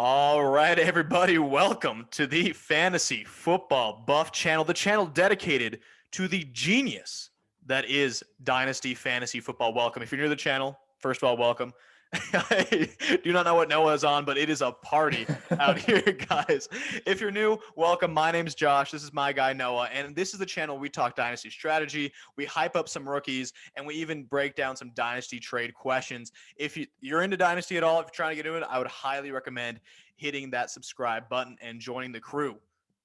All right, everybody, welcome to the Fantasy Football Buff channel, the channel dedicated to the genius that is Dynasty Fantasy Football. Welcome. If you're new to the channel, first of all, welcome. I do not know what Noah is on, but it is a party out here, guys. If you're new, welcome. My name's Josh. This is my guy, Noah, and this is the channel we talk Dynasty strategy. We hype up some rookies, and we even break down some Dynasty trade questions. If you're into Dynasty at all, if you're trying to get into it, I would highly recommend hitting that subscribe button and joining the crew.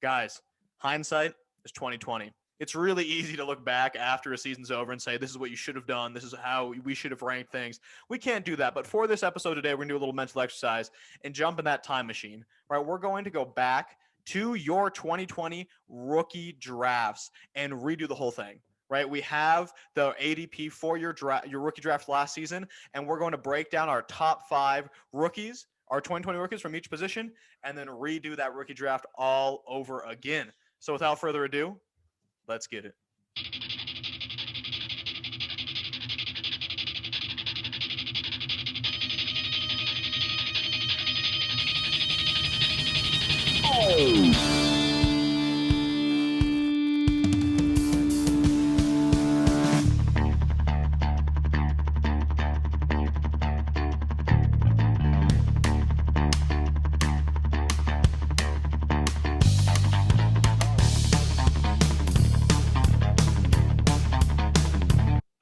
Guys, hindsight is 2020. It's really easy to look back after a season's over and say, this is what you should have done. This is how we should have ranked things. We can't do that. But for this episode today, we're going to do a little mental exercise and jump in that time machine. Right? We're going to go back to your 2020 rookie drafts and redo the whole thing. Right? We have the ADP for your rookie draft last season, and we're going to break down our top 5 rookies, our 2020 rookies from each position, and then redo that rookie draft all over again. So without further ado, let's get it.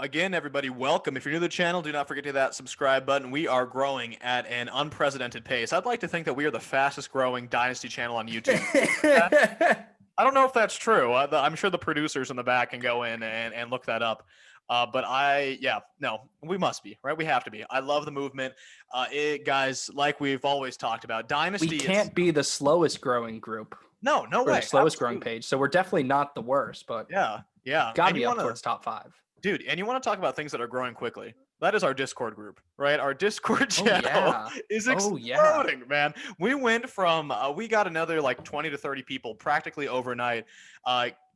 Again, everybody, welcome. If you're new to the channel, do not forget to hit that subscribe button. We are growing at an unprecedented pace. I'd like to think that we are the fastest growing Dynasty channel on YouTube. I don't know if that's true. I'm sure the producers in the back can go in and look that up. But we must be, right? We have to be. I love the movement. Guys, like we've always talked about, Dynasty. We can't be the slowest growing group. No way. The slowest growing page. So we're definitely not the worst, but yeah. Got to be up towards top 5. Dude, and you want to talk about things that are growing quickly. That is our Discord group, right? Our Discord channel is exploding, man. We went from, we got another like 20 to 30 people practically overnight.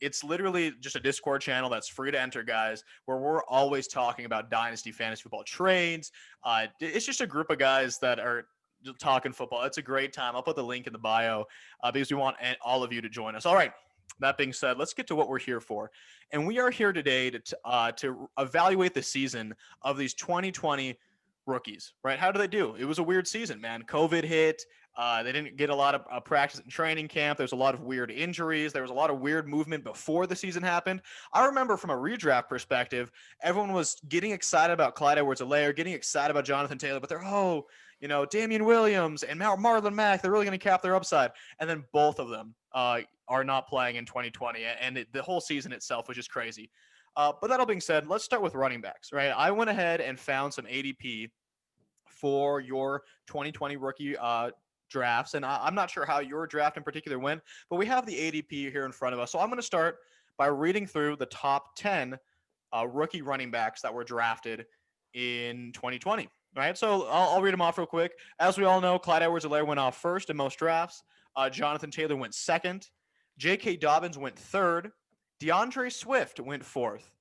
It's literally just a Discord channel that's free to enter, guys, where we're always talking about Dynasty Fantasy Football trades. It's just a group of guys that are talking football. It's a great time. I'll put the link in the bio because we want all of you to join us. All right. That being said, let's get to what we're here for. And we are here today to evaluate the season of these 2020 rookies, right? How do they do? It was a weird season, man. COVID hit. They didn't get a lot of practice in training camp. There's a lot of weird injuries. There was a lot of weird movement before the season happened. I remember from a redraft perspective, everyone was getting excited about Clyde Edwards-Helaire, getting excited about Jonathan Taylor, but they're, Damian Williams and Marlon Mack, they're really going to cap their upside. And then both of them are not playing in 2020, and the whole season itself was just crazy. But that all being said, let's start with running backs, right? I went ahead and found some ADP for your 2020 rookie drafts, and I'm not sure how your draft in particular went, but we have the ADP here in front of us. So I'm going to start by reading through the top 10 rookie running backs that were drafted in 2020. Right, so I'll read them off real quick. As we all know, Clyde Edwards-Helaire went off first in most drafts. Jonathan Taylor went second. J.K. Dobbins went third. DeAndre Swift went fourth.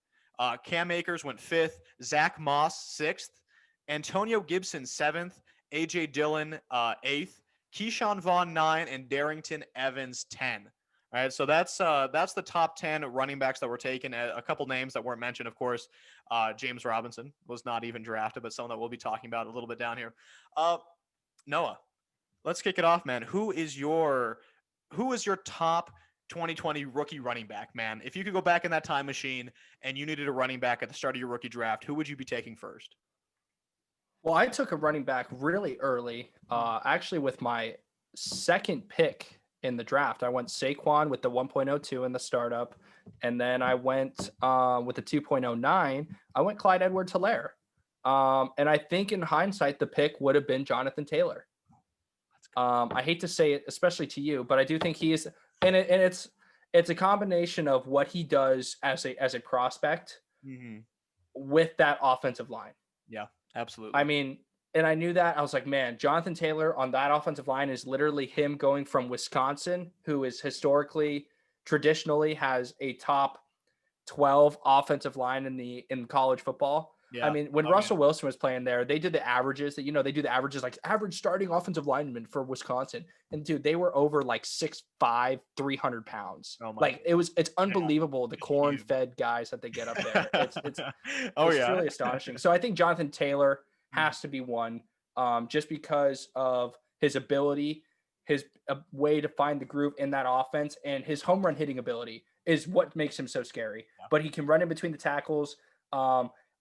Cam Akers went fifth. Zach Moss sixth. Antonio Gibson seventh. A.J. Dillon eighth. Keyshawn Vaughn 9 and Darrington Evans 10. All right, so that's the top 10 running backs that were taken. A couple names that weren't mentioned, of course. James Robinson was not even drafted, but someone that we'll be talking about a little bit down here. Noah, let's kick it off, man. Who is your top 2020 rookie running back, man? If you could go back in that time machine and you needed a running back at the start of your rookie draft, who would you be taking first? Well, I took a running back really early, actually with my second pick in the draft. I went Saquon with the 1.02 in the startup, and then I went with the 2.09. I went Clyde Edwards-Helaire. And I think in hindsight, the pick would have been Jonathan Taylor. I hate to say it, especially to you, but I do think he is, and it's a combination of what he does as a prospect with that offensive line. Yeah, absolutely. I mean, and I knew that. I was like, man, Jonathan Taylor on that offensive line is literally him going from Wisconsin, who is traditionally has a top 12 offensive line in college football, I mean, when Russell Wilson was playing there, they did the averages that, they do the averages, like average starting offensive lineman for Wisconsin. And dude, they were over like 6'5", 300 pounds. Like it's unbelievable. The corn fed guys that they get up there. It's really astonishing. So I think Jonathan Taylor has to be one, just because of his ability, his way to find the groove in that offense, and his home run hitting ability is what makes him so scary. But he can run in between the tackles.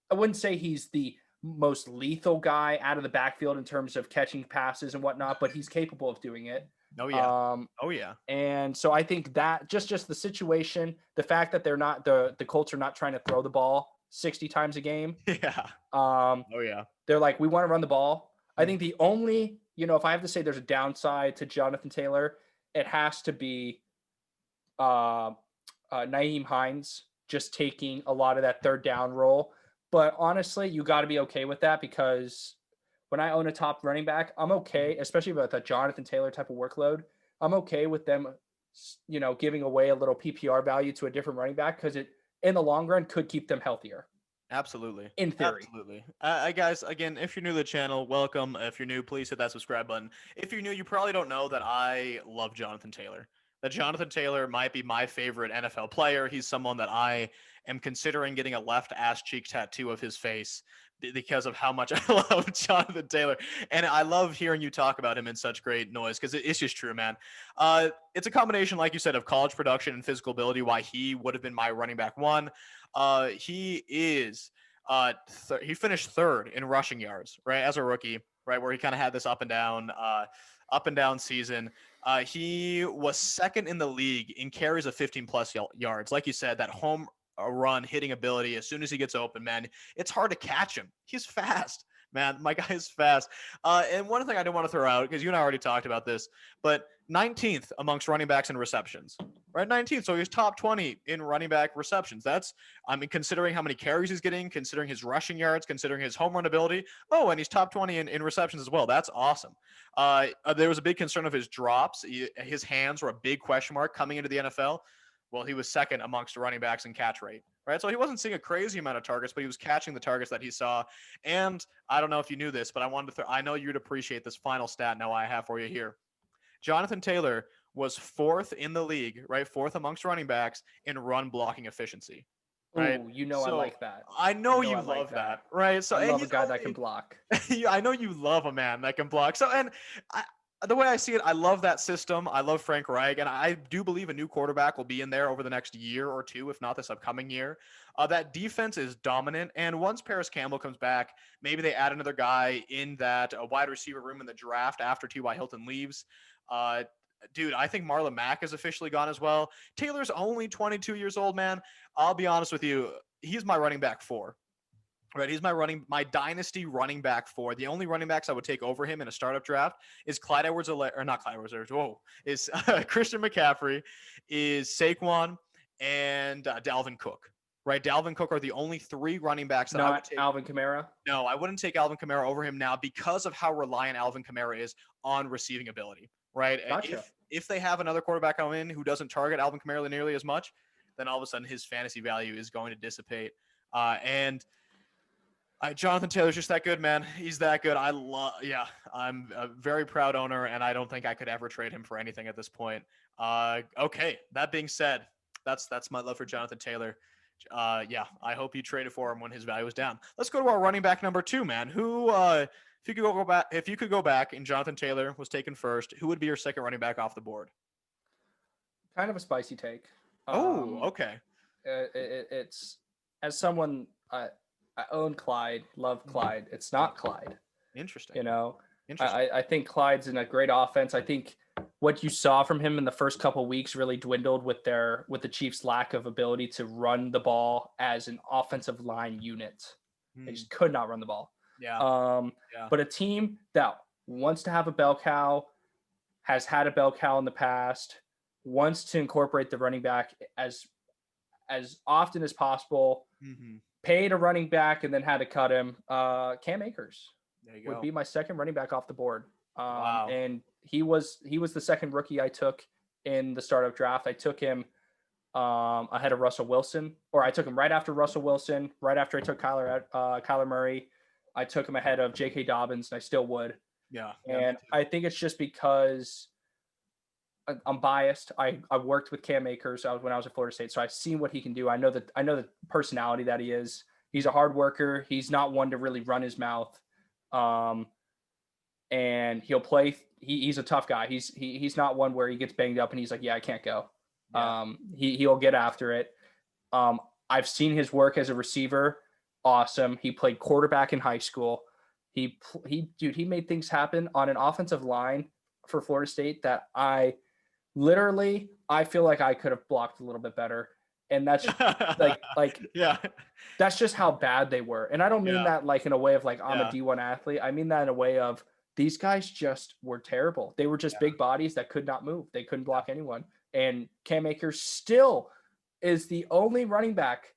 I wouldn't say he's the most lethal guy out of the backfield in terms of catching passes and whatnot, but he's capable of doing it. Oh yeah. And so I think that just the situation, the fact that they're not the Colts are not trying to throw the ball 60 times a game. They're like, we want to run the ball. I think the only, if I have to say there's a downside to Jonathan Taylor, it has to be Nyheim Hines just taking a lot of that third down role. But honestly, you got to be okay with that, because when I own a top running back, I'm okay, especially with a Jonathan Taylor type of workload. I'm okay with them, giving away a little PPR value to a different running back, because it, in the long run, could keep them healthier. Absolutely. In theory. Absolutely. Guys, again, if you're new to the channel, welcome. If you're new, please hit that subscribe button. If you're new, you probably don't know that I love Jonathan Taylor. That Jonathan Taylor might be my favorite NFL player. He's someone that I am considering getting a left ass cheek tattoo of his face because of how much I love Jonathan Taylor. And I love hearing you talk about him in such great noise, because it's just true, man. It's a combination, like you said, of college production and physical ability, why he would have been my running back one. He is he finished third in rushing yards, right, as a rookie, right, where he kind of had this up and down season. He was second in the league in carries of 15 plus yards. Like you said, that home run hitting ability, as soon as he gets open, man, it's hard to catch him. He's fast, man. My guy is fast. And one thing I didn't want to throw out, because you and I already talked about this, but 19th amongst running backs in receptions, right? 19th. So he's top 20 in running back receptions. That's, I mean, considering how many carries he's getting, considering his rushing yards, considering his home run ability. Oh, and he's top 20 in receptions as well. That's awesome. There was a big concern of his drops. His hands were a big question mark coming into the NFL. Well, he was second amongst running backs in catch rate, right? So he wasn't seeing a crazy amount of targets, but he was catching the targets that he saw. And I don't know if you knew this, but I wanted to I know you'd appreciate this final stat now I have for you here. Jonathan Taylor was fourth in the league, right? Fourth amongst running backs in run blocking efficiency. Right? Ooh, I like that. I know you love that, right? So I love a guy that can block. I know you love a man that can block. So, and the way I see it, I love that system. I love Frank Reich, and I do believe a new quarterback will be in there over the next year or two, if not this upcoming year. That defense is dominant, and once Paris Campbell comes back, maybe they add another guy in that wide receiver room in the draft after T.Y. Hilton leaves. Dude, I think Marlon Mack is officially gone as well. Taylor's only 22 years old, man. I'll be honest with you. He's my running back 4. Right, he's my dynasty running back 4. The only running backs I would take over him in a startup draft is Clyde Edwards-Helaire, or not Clyde Edwards-Helaire. Whoa, is Christian McCaffrey, is Saquon, and Dalvin Cook. Right, Dalvin Cook are the only 3 running backs that I would take. Alvin Kamara? No, I wouldn't take Alvin Kamara over him now because of how reliant Alvin Kamara is on receiving ability. Right, gotcha. If they have another quarterback come in who doesn't target Alvin Kamara nearly as much, then all of a sudden his fantasy value is going to dissipate. Jonathan Taylor's just that good, man. He's that good. I'm a very proud owner, and I don't think I could ever trade him for anything at this point. Okay, that being said, that's my love for Jonathan Taylor. I hope you traded for him when his value was down. Let's go to our running back number 2, man. Who, if you could go back and Jonathan Taylor was taken first, who would be your second running back off the board? Kind of a spicy take. Okay. It's, as someone, I own Clyde, love Clyde. It's not Clyde. Interesting. Interesting. I think Clyde's in a great offense. I think what you saw from him in the first couple of weeks really dwindled with the Chiefs' lack of ability to run the ball as an offensive line unit. They just could not run the ball. But a team that wants to have a bell cow, has had a bell cow in the past, wants to incorporate the running back as often as possible. Paid a running back and then had to cut him. Cam Akers would be my second running back off the board. Wow. And he was the second rookie I took in the startup draft. I took him ahead of Russell Wilson, or I took him right after Russell Wilson, right after I took Kyler Murray. I took him ahead of J.K. Dobbins, and I still would. Yeah. And I think it's just because I'm biased. I worked with Cam Akers when I was at Florida State, so I've seen what he can do. I know the personality that he is. He's a hard worker. He's not one to really run his mouth. And he'll play. He's a tough guy. He's not one where he gets banged up and he's like, yeah, I can't go. Yeah. He'll get after it. I've seen his work as a receiver. Awesome. He played quarterback in high school. He made things happen on an offensive line for Florida State that I feel like I could have blocked a little bit better. And that's like yeah, that's just how bad they were. And I don't mean that like in a way of like, I'm a D1 athlete. I mean that in a way of these guys just were terrible. They were just big bodies that could not move. They couldn't block anyone. And Cam Akers still is the only running back,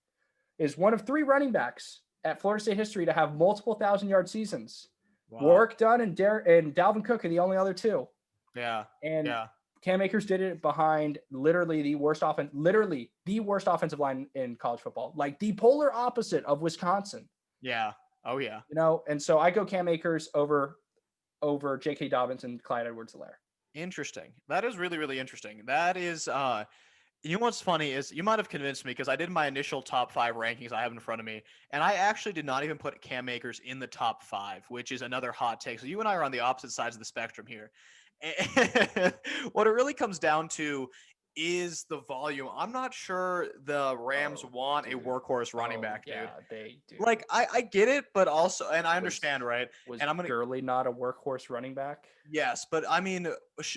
is one of 3 running backs at Florida State history to have multiple 1,000-yard seasons. Wow. Warwick Dunn and Dalvin Cook are the only other 2. Yeah. And Cam Akers did it behind literally the worst offensive line in college football, like the polar opposite of Wisconsin. Yeah. Oh yeah. You know, and so I go Cam Akers over J.K. Dobbins and Clyde Edwards-Helaire. Interesting. That is really, really interesting. That is, you know what's funny is you might have convinced me because I did my initial top 5 rankings I have in front of me, and I actually did not even put Cam Akers in the top 5, which is another hot take. So you and I are on the opposite sides of the spectrum here. And what it really comes down to is the volume. I'm not sure the Rams want a workhorse running back, dude. Yeah, they do. Like, I get it, but also, and I understand, right? Was and I'm Gurley not a workhorse running back? Yes, but I mean,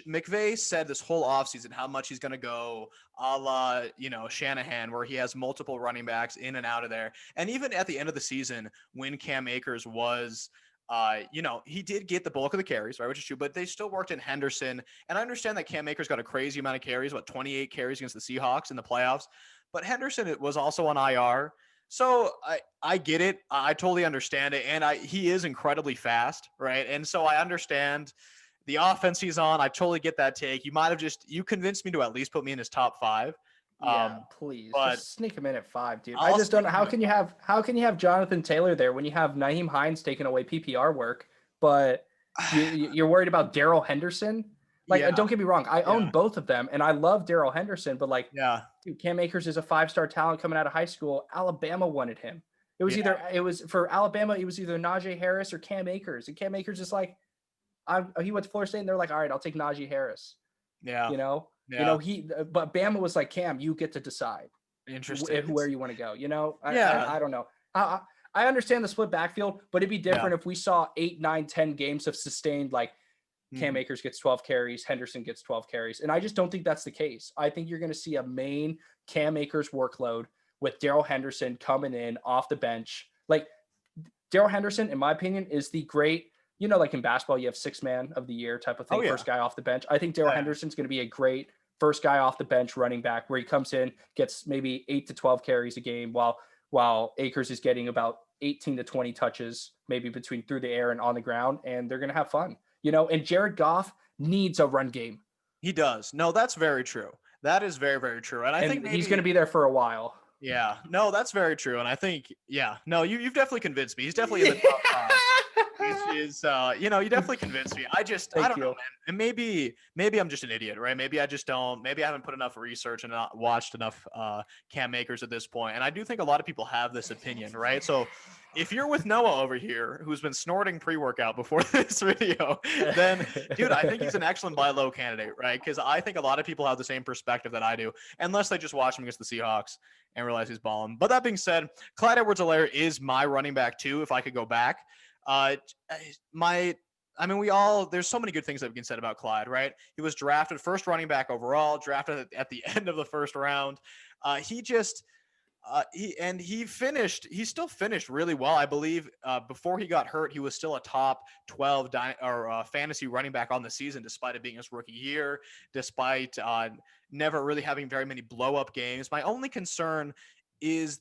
McVay said this whole offseason how much he's going to go a la, Shanahan, where he has multiple running backs in and out of there. And even at the end of the season, when Cam Akers was he did get the bulk of the carries, right, which is true, but they still worked in Henderson. And I understand that Cam Akers got a crazy amount of carries, 28 carries against the Seahawks in the playoffs. But Henderson was also on IR. So I get it. I totally understand it. And he is incredibly fast, right? And so I understand the offense he's on. I totally get that take. You convinced me to at least put me in his top 5. Yeah, please. Just sneak him in at 5, dude. I just don't know. How can you have Jonathan Taylor there when you have Nyheim Hines taking away PPR work, but you're worried about Darrell Henderson? Don't get me wrong. I own both of them, and I love Darrell Henderson, but dude, Cam Akers is a 5-star talent coming out of high school. Alabama wanted him. It was for Alabama, it was either Najee Harris or Cam Akers, and Cam Akers is like, he went to Florida State, and they're like, all right, I'll take Najee Harris. Yeah. Yeah. But Bama was like, Cam, you get to decide. Interesting. Where you want to go. I don't know. I understand the split backfield, but it'd be different if we saw 8, 9, 10 games of sustained, like Cam Akers gets 12 carries, Henderson gets 12 carries. And I just don't think that's the case. I think you're going to see a main Cam Akers workload with Darrell Henderson coming in off the bench. Like Darrell Henderson, in my opinion, is the great, like in basketball, you have 6th man of the year type of thing, first guy off the bench. I think Darrell Henderson's going to be a great first guy off the bench running back where he comes in, gets maybe 8 to 12 carries a game while Akers is getting about 18 to 20 touches, maybe between through the air and on the ground, and they're going to have fun, and Jared Goff needs a run game. He does. No, that's very true. That is very, very true. And I think he's going to be there for a while. Yeah, no, that's very true. And I think, you've definitely convinced me. He's definitely in the top 5. Which is, you definitely convinced me. I don't know, man. And maybe I'm just an idiot, right? Maybe I haven't put enough research and not watched enough Cam Akers at this point. And I do think a lot of people have this opinion, right? So if you're with Noah over here, who's been snorting pre-workout before this video, then, dude, I think he's an excellent buy low candidate, right? Because I think a lot of people have the same perspective that I do, unless they just watch him against the Seahawks and realize he's balling. But that being said, Clyde Edwards-Helaire is my running back too, if I could go back. There's so many good things that we can say about Clyde, right? He was drafted first running back overall, drafted at the end of the first round. He still finished really well. I believe before he got hurt, he was still a top 12 fantasy running back on the season, despite it being his rookie year, despite never really having very many blow up games. My only concern is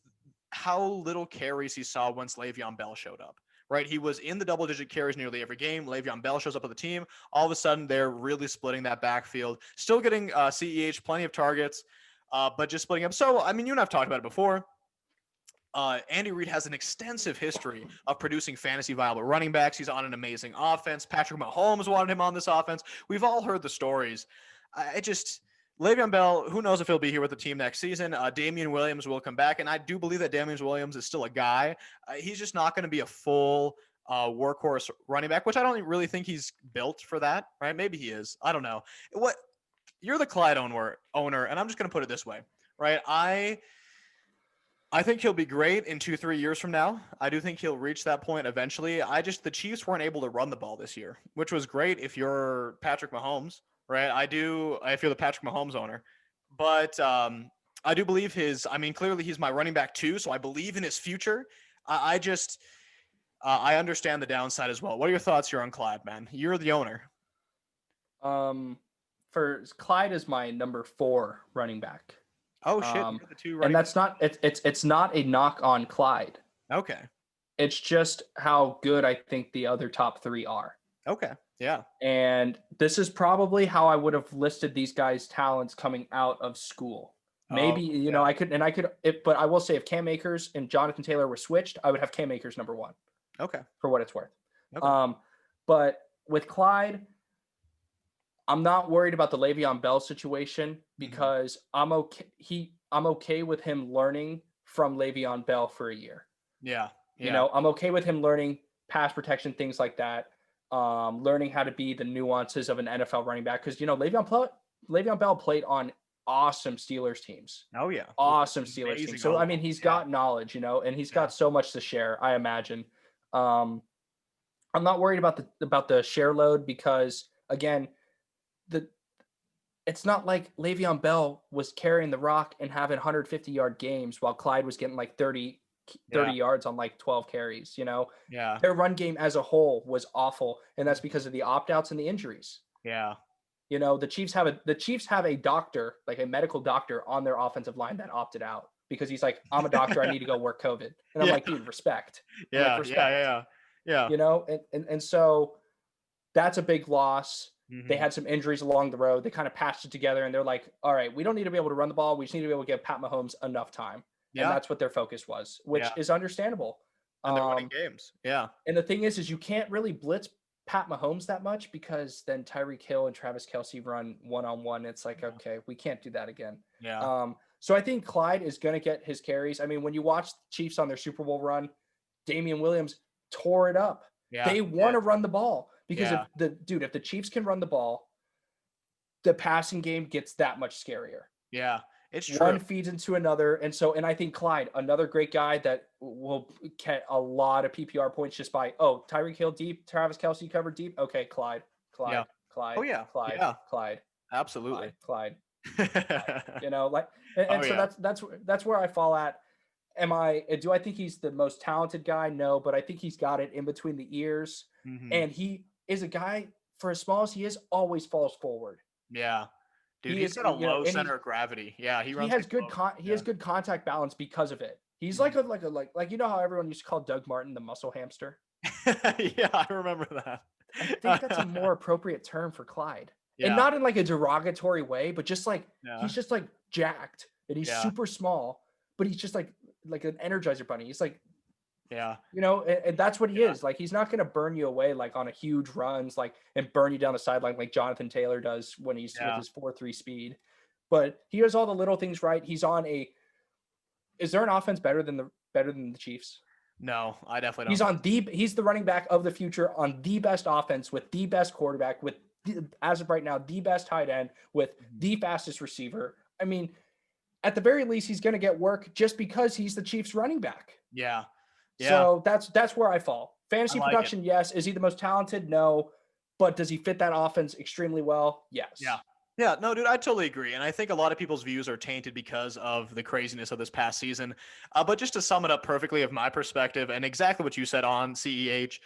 how little carries he saw once Le'Veon Bell showed up. Right, he was in the double-digit carries nearly every game. Le'Veon Bell shows up on the team. All of a sudden, they're really splitting that backfield. Still getting CEH plenty of targets. but just splitting up. So, I mean, you and I've talked about it before. Andy Reid has an extensive history of producing fantasy viable running backs. He's on an amazing offense. Patrick Mahomes wanted him on this offense. We've all heard the stories. Le'Veon Bell, who knows if he'll be here with the team next season. Damian Williams will come back, and I do believe that Damian Williams is still a guy. He's just not going to be a full workhorse running back, which I don't really think he's built for that, right? Maybe he is. I don't know. You're the Clyde owner, and I'm just going to put it this way, right? I think he'll be great in 2-3 years from now. I do think he'll reach that point eventually. The Chiefs weren't able to run the ball this year, which was great if you're Patrick Mahomes, right? If you're the Patrick Mahomes owner. But I do believe clearly he's my running back too, so I believe in his future. I understand the downside as well. What are your thoughts here on Clyde, man? You're the owner. For Clyde is my number 4 running back. Oh shit! The two and that's not it's not a knock on Clyde. Okay. It's just how good I think the other top 3 are. Okay. Yeah. And this is probably how I would have listed these guys' talents coming out of school. Maybe I could, but I will say if Cam Akers and Jonathan Taylor were switched, I would have Cam Akers number 1. Okay. For what it's worth. Okay. But with Clyde, I'm not worried about the Le'Veon Bell situation because I'm okay with him learning from Le'Veon Bell for a year. Yeah. I'm okay with him learning pass protection, things like that. Learning how to be the nuances of an NFL running back. Because, Le'Veon Bell played on awesome Steelers teams. Oh, yeah. Awesome Steelers teams. So, he's got knowledge, and he's got so much to share, I imagine. I'm not worried about the share load because, again, it's not like Le'Veon Bell was carrying the rock and having 150-yard games while Clyde was getting like 30 yards on like 12 carries, Yeah. Their run game as a whole was awful, and that's because of the opt-outs and the injuries. Yeah. The Chiefs have a doctor, like a medical doctor on their offensive line that opted out because he's like, I'm a doctor, I need to go work COVID. And I'm like, dude, respect. Yeah. Yeah. And so that's a big loss. Mm-hmm. They had some injuries along the road. They kind of patched it together, and they're like, all right, we don't need to be able to run the ball. We just need to be able to give Pat Mahomes enough time. Yeah. And that's what their focus was, which is understandable. And they're winning games. Yeah. And the thing is you can't really blitz Pat Mahomes that much because then Tyreek Hill and Travis Kelce run one-on-one. It's like, okay, we can't do that again. Yeah. So I think Clyde is going to get his carries. I mean, when you watch the Chiefs on their Super Bowl run, Damian Williams tore it up. Yeah. They want to run the ball. Because if the Chiefs can run the ball, the passing game gets that much scarier. Yeah, it's true. One feeds into another. And I think Clyde, another great guy that will get a lot of PPR points just by, Tyreek Hill deep, Travis Kelce covered deep. Okay, Clyde. Yeah. Clyde. Oh, yeah. Clyde. Yeah. Clyde. Absolutely. Clyde. That's where I fall at. Do I think he's the most talented guy? No, but I think he's got it in between the ears. Mm-hmm. And he is a guy, for as small as he is, always falls forward. Yeah. Dude, he's got a low center of gravity. Yeah, he has good contact balance because of it. He's like how everyone used to call Doug Martin the muscle hamster. Yeah, I remember that. I think that's a more appropriate term for Clyde. Yeah. And not in like a derogatory way, but just like he's just like jacked and he's super small, but he's just like an Energizer bunny. He's like, and that's what he is. Like, he's not going to burn you away like on a huge runs, like, and burn you down the sideline like Jonathan Taylor does when he's with his 4.3 speed. But he does all the little things right. He's on is there an offense better than the Chiefs? No, I definitely don't. He's the running back of the future on the best offense with the best quarterback with as of right now, the best tight end with the fastest receiver. I mean, at the very least, he's going to get work just because he's the Chiefs running back. Yeah. Yeah. So that's where I fall. Fantasy production, yes. Is he the most talented? No. But does he fit that offense extremely well? Yes. Yeah. Yeah, no, dude, I totally agree. And I think a lot of people's views are tainted because of the craziness of this past season. But just to sum it up perfectly of my perspective and exactly what you said on CEH,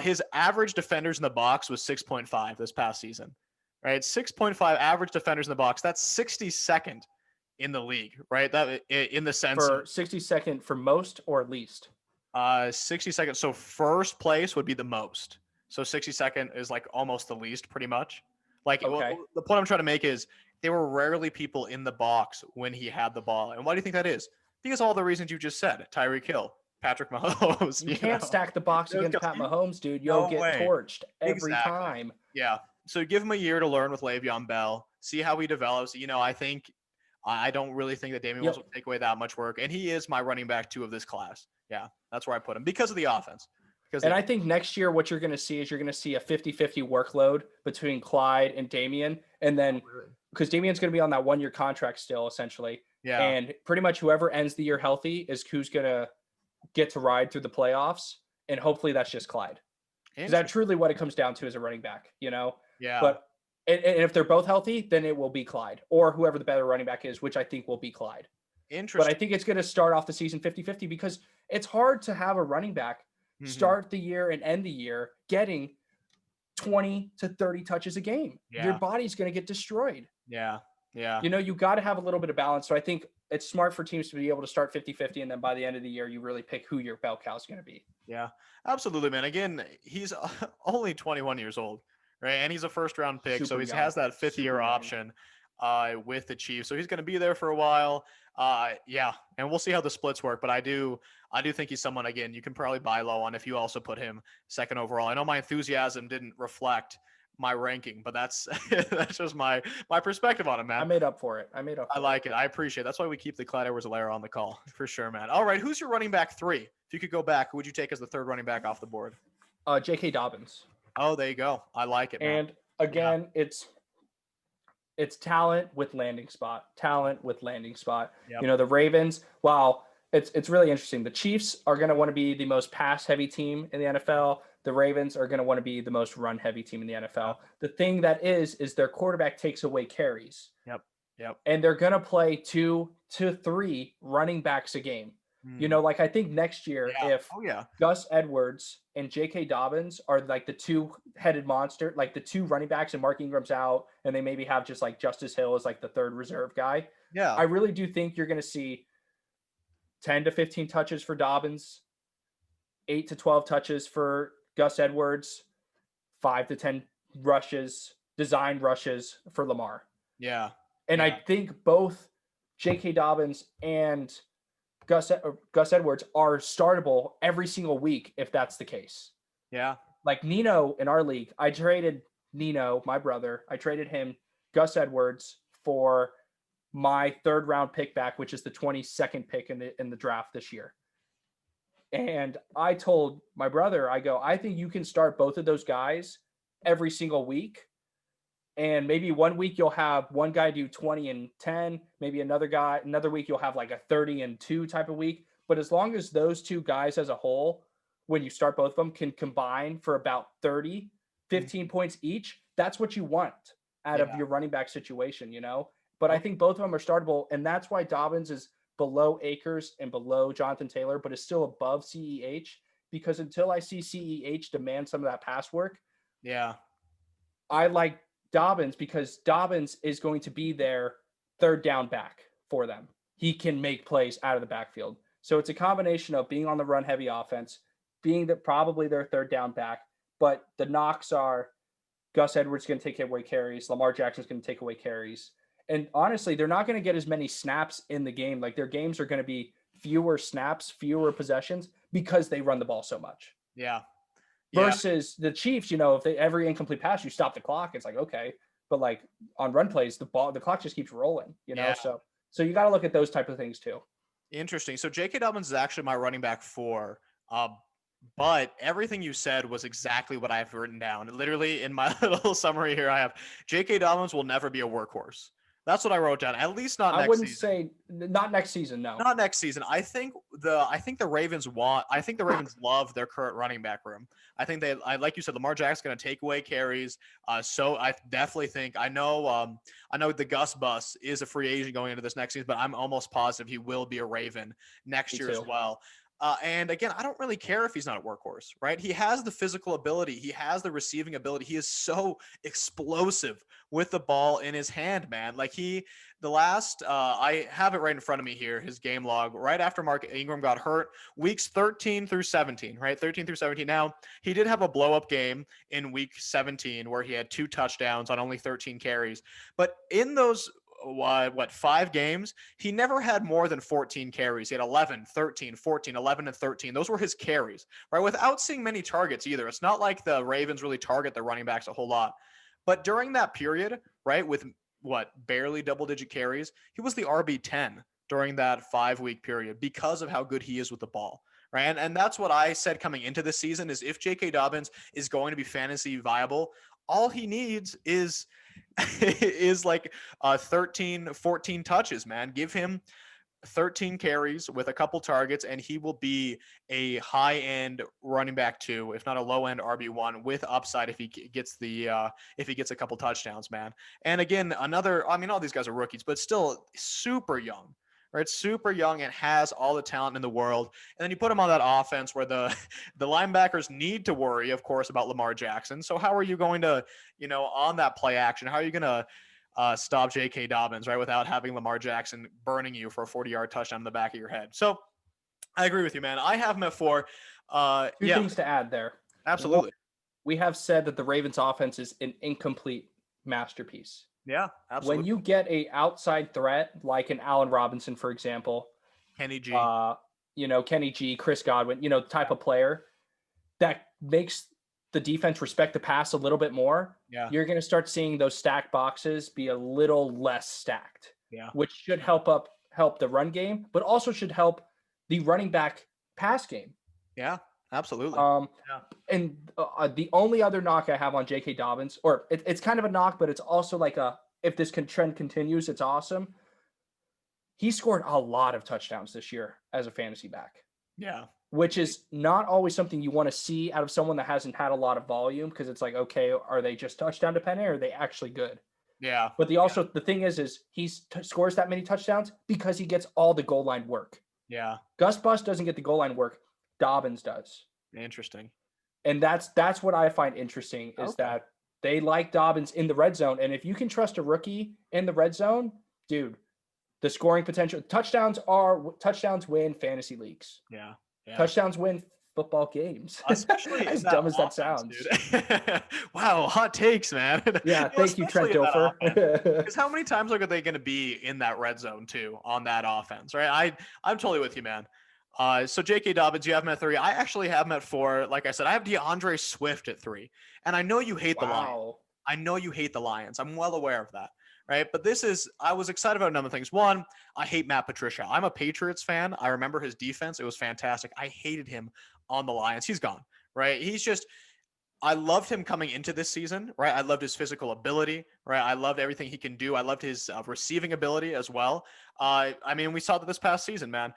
his average defenders in the box was 6.5 this past season, right? 6.5 average defenders in the box. That's 62nd in the league, right? That in the sense for 62nd for most or least. 62nd. So first place would be the most. So 62nd is like almost the least, pretty much. Like, the point I'm trying to make is there were rarely people in the box when he had the ball. And why do you think that is? Because all the reasons you just said, Tyreek Hill, Patrick Mahomes. You can't stack the box against Pat Mahomes, dude. You'll get torched every time. Yeah. So give him a year to learn with Le'Veon Bell, see how he develops. I don't really think that Damian Williams will take away that much work. And he is my running back 2 of this class. Yeah, that's where I put him because of the offense. I think next year what you're going to see is you're going to see a 50-50 workload between Clyde and Damian. And then because Damian's going to be on that 1-year contract still, essentially. Yeah. And pretty much whoever ends the year healthy is who's going to get to ride through the playoffs. And hopefully that's just Clyde. Is that truly what it comes down to as a running back, Yeah. But and if they're both healthy, then it will be Clyde or whoever the better running back is, which I think will be Clyde. Interesting. But I think it's going to start off the season 50-50 because it's hard to have a running back start the year and end the year getting 20 to 30 touches a game. Yeah. Your body's going to get destroyed. Yeah. Yeah. You got to have a little bit of balance. So I think it's smart for teams to be able to start 50-50. And then by the end of the year, you really pick who your bell cow is going to be. Yeah, absolutely, man. Again, he's only 21 years old, right? And he's a first-round pick. So he has that 5th-year option with the Chiefs. So he's going to be there for a while. Yeah, and we'll see how the splits work. But I do think he's someone, again, you can probably buy low on if you also put him 2nd overall. I know my enthusiasm didn't reflect my ranking, but that's just my perspective on it, man. I made up for it. I like it. I appreciate it. That's why we keep the Clyde Edwards-Helaire on the call for sure, man. All right, who's your running back 3? If you could go back, who would you take as the 3rd running back off the board? J.K. Dobbins. Oh, there you go. I like it, man. And again, it's talent with landing spot. Yep. The Ravens, wow, it's really interesting. The Chiefs are going to want to be the most pass-heavy team in the NFL. The Ravens are going to want to be the most run-heavy team in the NFL. The thing that is their quarterback takes away carries. Yep. And they're going to play 2 to 3 running backs a game. I think next year, if Gus Edwards and J.K. Dobbins are like the 2-headed monster, like the 2 running backs and Mark Ingram's out, and they maybe have just like Justice Hill as like the 3rd reserve guy. Yeah. I really do think you're going to see 10 to 15 touches for Dobbins, 8 to 12 touches for Gus Edwards, 5 to 10 design rushes for Lamar. Yeah. And I think both J.K. Dobbins and Gus Edwards are startable every single week if that's the case. Yeah. Like Nino in our league, I traded Nino, my brother. I traded him Gus Edwards for my 3rd round pick back, which is the 22nd pick in the draft this year. And I told my brother, I think you can start both of those guys every single week. And maybe one week you'll have one guy do 20 and 10, maybe another week you'll have like a 30 and 2 type of week. But as long as those 2 guys as a whole, when you start both of them, can combine for about 30, 15 points each, that's what you want out of your running back situation, But I think both of them are startable. And that's why Dobbins is below Akers and below Jonathan Taylor, but is still above CEH, because until I see CEH demand some of that pass work, I like Dobbins because Dobbins is going to be their 3rd down back for them. He can make plays out of the backfield. So it's a combination of being on the run heavy offense, being probably their 3rd down back, but the knocks are Gus Edwards is going to take away carries, Lamar Jackson's going to take away carries. And honestly, they're not going to get as many snaps in the game. Like their games are going to be fewer snaps, fewer possessions because they run the ball so much. Yeah. Versus the Chiefs, if every incomplete pass, you stop the clock. It's like, okay. But like on run plays, the clock just keeps rolling, So you got to look at those type of things too. Interesting. So J.K. Dobbins is actually my running back 4. But everything you said was exactly what I have written down. Literally in my little summary here, I have J.K. Dobbins will never be a workhorse. That's what I wrote down. At least not next season. I wouldn't say not next season. No, not next season. I think the Ravens love their current running back room. I think like you said, Lamar Jackson's going to take away carries. So I definitely think I know the Gus Bus is a free agent going into this next season, but I'm almost positive he will be a Raven next year as well. And again, I don't really care if he's not a workhorse, right? He has the physical ability. He has the receiving ability. He is so explosive with the ball in his hand, man. Like I have it right in front of me here, his game log, right after Mark Ingram got hurt, weeks 13 through 17, right? 13 through 17. Now, he did have a blow-up game in week 17 where he had 2 touchdowns on only 13 carries. But in those 5 games, he never had more than 14 carries. He had 11, 13, 14, 11, and 13. Those were his carries, right? Without seeing many targets either. It's not like the Ravens really target their running backs a whole lot. But during that period, right, with barely double-digit carries, he was the RB10 during that 5-week period because of how good he is with the ball. Right. And that's what I said coming into this season is if J.K. Dobbins is going to be fantasy viable, all he needs is like 13, 14 touches, man. Give him 13 carries with a couple targets, and he will be a high-end running back 2, if not a low-end RB1 with upside if he gets a couple touchdowns, man. And again, all these guys are rookies, but still super young. Right, super young and has all the talent in the world. And then you put him on that offense where the linebackers need to worry, of course, about Lamar Jackson. So how are you going to, on that play action, how are you going to stop J.K. Dobbins, right, without having Lamar Jackson burning you for a 40-yard touchdown in the back of your head? So I agree with you, man. I have him at 4. Two things to add there. Absolutely. We have said that the Ravens offense is an incomplete masterpiece. Yeah, absolutely. When you get a outside threat like an Allen Robinson, for example, Kenny G, Kenny G, Chris Godwin, type of player that makes the defense respect the pass a little bit more, you're going to start seeing those stacked boxes be a little less stacked, which should help the run game, but also should help the running back pass game. Yeah, absolutely. And the only other knock I have on J.K. Dobbins, or it's kind of a knock, but it's also like if this trend continues, it's awesome. He scored a lot of touchdowns this year as a fantasy back. Yeah. Which is not always something you want to see out of someone that hasn't had a lot of volume, because it's like, okay, are they just touchdown dependent or are they actually good? Yeah. But the thing is he scores that many touchdowns because he gets all the goal line work. Yeah. Gus Bus doesn't get the goal line work. Dobbins does. Interesting. And that's what I find interesting is that they like Dobbins in the red zone. And if you can trust a rookie in the red zone, dude, the scoring potential, touchdowns win fantasy leagues. Yeah. Touchdowns win football games. Especially as dumb as that sounds. Wow, hot takes, man. Yeah, thank you, Trent Dilfer. Because how many times are they going to be in that red zone too on that offense, right? I'm totally with you, man. So J.K. Dobbins, you have him at 3. I actually have him at 4. Like I said, I have DeAndre Swift at 3. And I know you hate the Lions. I know you hate the Lions. I'm well aware of that. Right. But I was excited about a number of things. One, I hate Matt Patricia. I'm a Patriots fan. I remember his defense. It was fantastic. I hated him on the Lions. He's gone. Right. I loved him coming into this season. Right. I loved his physical ability. Right. I loved everything he can do. I loved his receiving ability as well. We saw that this past season, man.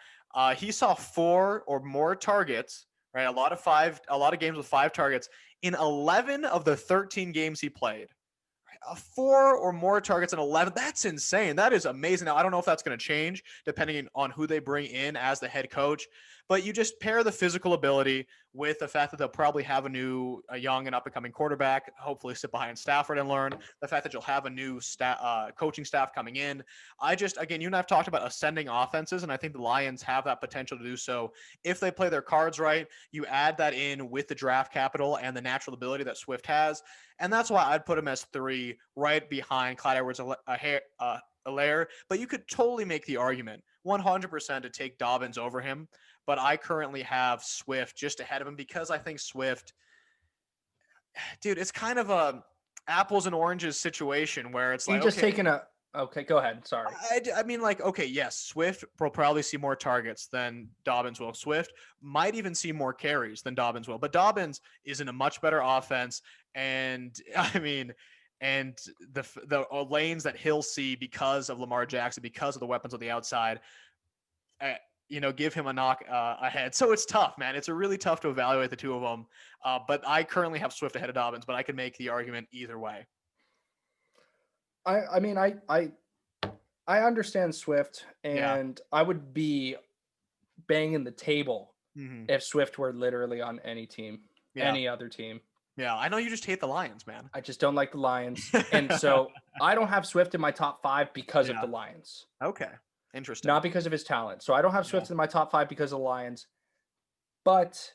He saw 4 or more targets. Right. A lot of games with 5 targets in 11 of the 13 games he played. 4 or more targets in 11. That's insane. That is amazing. Now, I don't know if that's going to change depending on who they bring in as the head coach, but you just pair the physical ability with the fact that they'll probably have a young and up-and-coming quarterback, hopefully sit behind Stafford and learn, the fact that you'll have a new coaching staff coming in. Again, you and I have talked about ascending offenses, and I think the Lions have that potential to do so. If they play their cards right, you add that in with the draft capital and the natural ability that Swift has, and that's why I'd put him as 3 right behind Clyde Edwards-Helaire. But you could totally make the argument 100% to take Dobbins over him. But I currently have Swift just ahead of him because I think Swift, dude, it's kind of a apples and oranges situation where it's like, okay, go ahead. Sorry. Yes, Swift will probably see more targets than Dobbins will. Swift might even see more carries than Dobbins will. But Dobbins is in a much better offense. And the lanes that he'll see because of Lamar Jackson, because of the weapons on the outside, give him a knock ahead. So it's tough, man. It's really tough to evaluate the two of them. But I currently have Swift ahead of Dobbins, but I can make the argument either way. I understand Swift, and I would be banging the table if Swift were literally on any team, any other team. Yeah, I know you just hate the Lions, man. I just don't like the Lions. And so I don't have Swift in my top 5 because of the Lions. Okay. Interesting. Not because of his talent. So I don't have Swift in my top 5 because of the Lions. But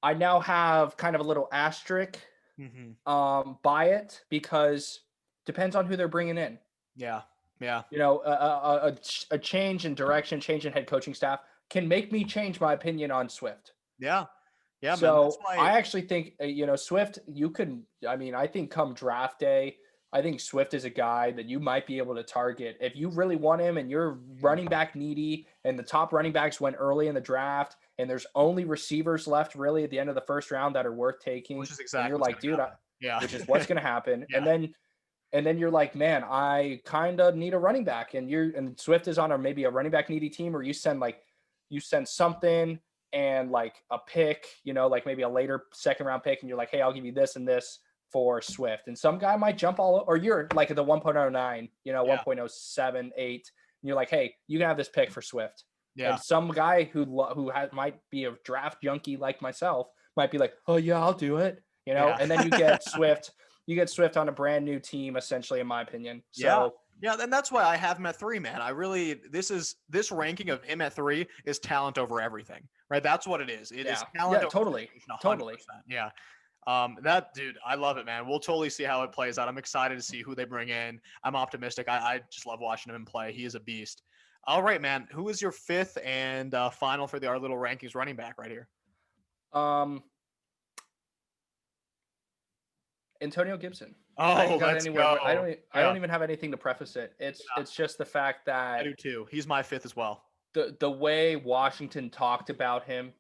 I now have kind of a little asterisk by it because depends on who they're bringing in. Yeah. Yeah. You know, a change in direction, change in head coaching staff can make me change my opinion on Swift. Yeah. Yeah. So man, that's why I actually think, Swift, I think come draft day, I think Swift is a guy that you might be able to target. If you really want him and you're running back needy and the top running backs went early in the draft and there's only receivers left really at the end of the first round that are worth taking. Which is exactly you're like, dude, which is what's going to happen. Yeah. And then you're like, man, I kind of need a running back. And Swift is on maybe a running back needy team, or you send something and like a pick, like maybe a later second round pick. And you're like, hey, I'll give you this and this for Swift. And some guy might jump or you're like at the 1.09, 1.07, 8. And you're like, hey, you can have this pick for Swift. Yeah. And some guy who might be a draft junkie like myself might be like, oh yeah, I'll do it. And then you get Swift. You get Swift on a brand new team, essentially, in my opinion. So yeah, and that's why I have him at 3, man. This ranking of him at 3 is talent over everything, right? That's what it is. It is talent. Yeah, totally. Yeah. That dude, I love it, man. We'll totally see how it plays out. I'm excited to see who they bring in. I'm optimistic. I just love watching him play. He is a beast. All right, man. Who is your 5th and final for our little rankings running back right here? Antonio Gibson. Let's go. I don't even have anything to preface it. It's just the fact that I do too. He's my 5th as well. The way Washington talked about him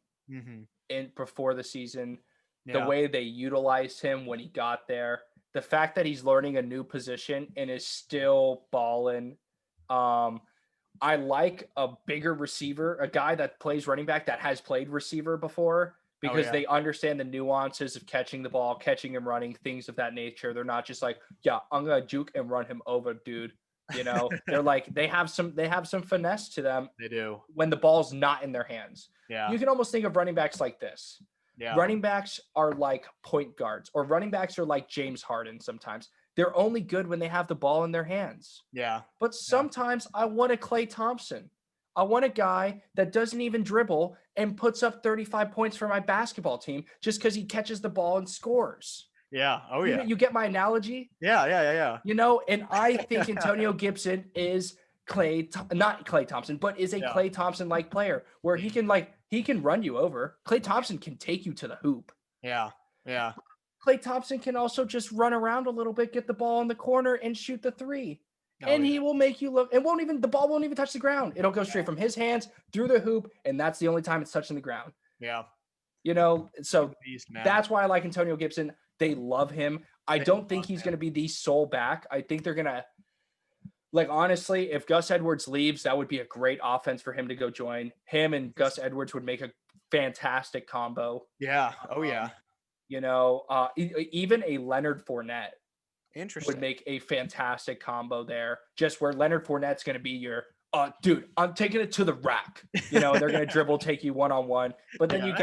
before the season, the way they utilized him when he got there, the fact that he's learning a new position and is still balling. I like a bigger receiver, a guy that plays running back that has played receiver before. Because they understand the nuances of catching the ball, catching and running, things of that nature. They're not just like, yeah, I'm gonna juke and run him over, dude. They're like they have some finesse to them. They do when the ball's not in their hands. Yeah, you can almost think of running backs like this. Yeah, running backs are like point guards, or running backs are like James Harden. Sometimes they're only good when they have the ball in their hands. Yeah, but sometimes I want a Klay Thompson. I want a guy that doesn't even dribble and puts up 35 points for my basketball team just because he catches the ball and scores. Yeah. Oh, yeah. You get my analogy? Yeah. And I think Antonio Gibson is not Klay Thompson, but is a Klay Thompson-like player where he can run you over. Klay Thompson can take you to the hoop. Yeah. Klay Thompson can also just run around a little bit, get the ball in the corner, and shoot the 3. He will make you look. The ball won't even touch the ground. It'll go straight from his hands through the hoop, and that's the only time it's touching the ground. Yeah. So that's why I like Antonio Gibson. They love him. I don't think he's going to be the sole back. I think they're going to, honestly, if Gus Edwards leaves, that would be a great offense for him to go join. Him and Gus Edwards would make a fantastic combo. Yeah. Oh, yeah. Even a Leonard Fournette. Interesting. Would make a fantastic combo there. Just where Leonard Fournette's going to be your, dude, I'm taking it to the rack. They're going to dribble, take you one-on-one. But then you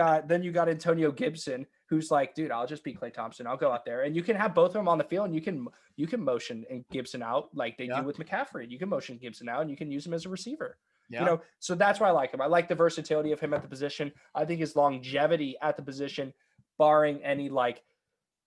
got Antonio Gibson, who's like, dude, I'll just be Klay Thompson. I'll go out there, and you can have both of them on the field, and you can motion and Gibson out like they do with McCaffrey. You can motion Gibson out, and you can use him as a receiver. Yeah. So that's why I like him. I like the versatility of him at the position. I think his longevity at the position, barring any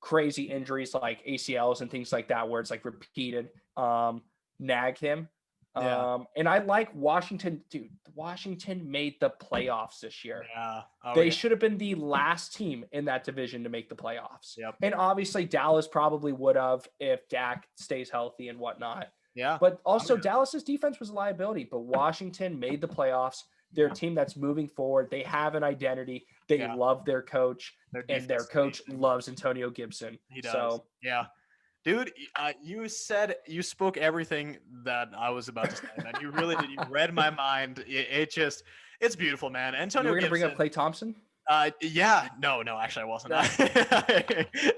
crazy injuries like ACLs and things like that, where it's repeated, nag him. And I like Washington. Dude, Washington made the playoffs this year. Yeah. They should have been the last team in that division to make the playoffs. Yep. And obviously Dallas probably would have if Dak stays healthy and whatnot. Yeah. But also Dallas's defense was a liability, but Washington made the playoffs. They're a team that's moving forward. They have an identity. They love their coach, and their coach loves Antonio Gibson. He does. Dude, you spoke everything that I was about to say, man. You really did. You read my mind. It's beautiful, man. Antonio Gibson. Bring up Klay Thompson? No, actually I wasn't.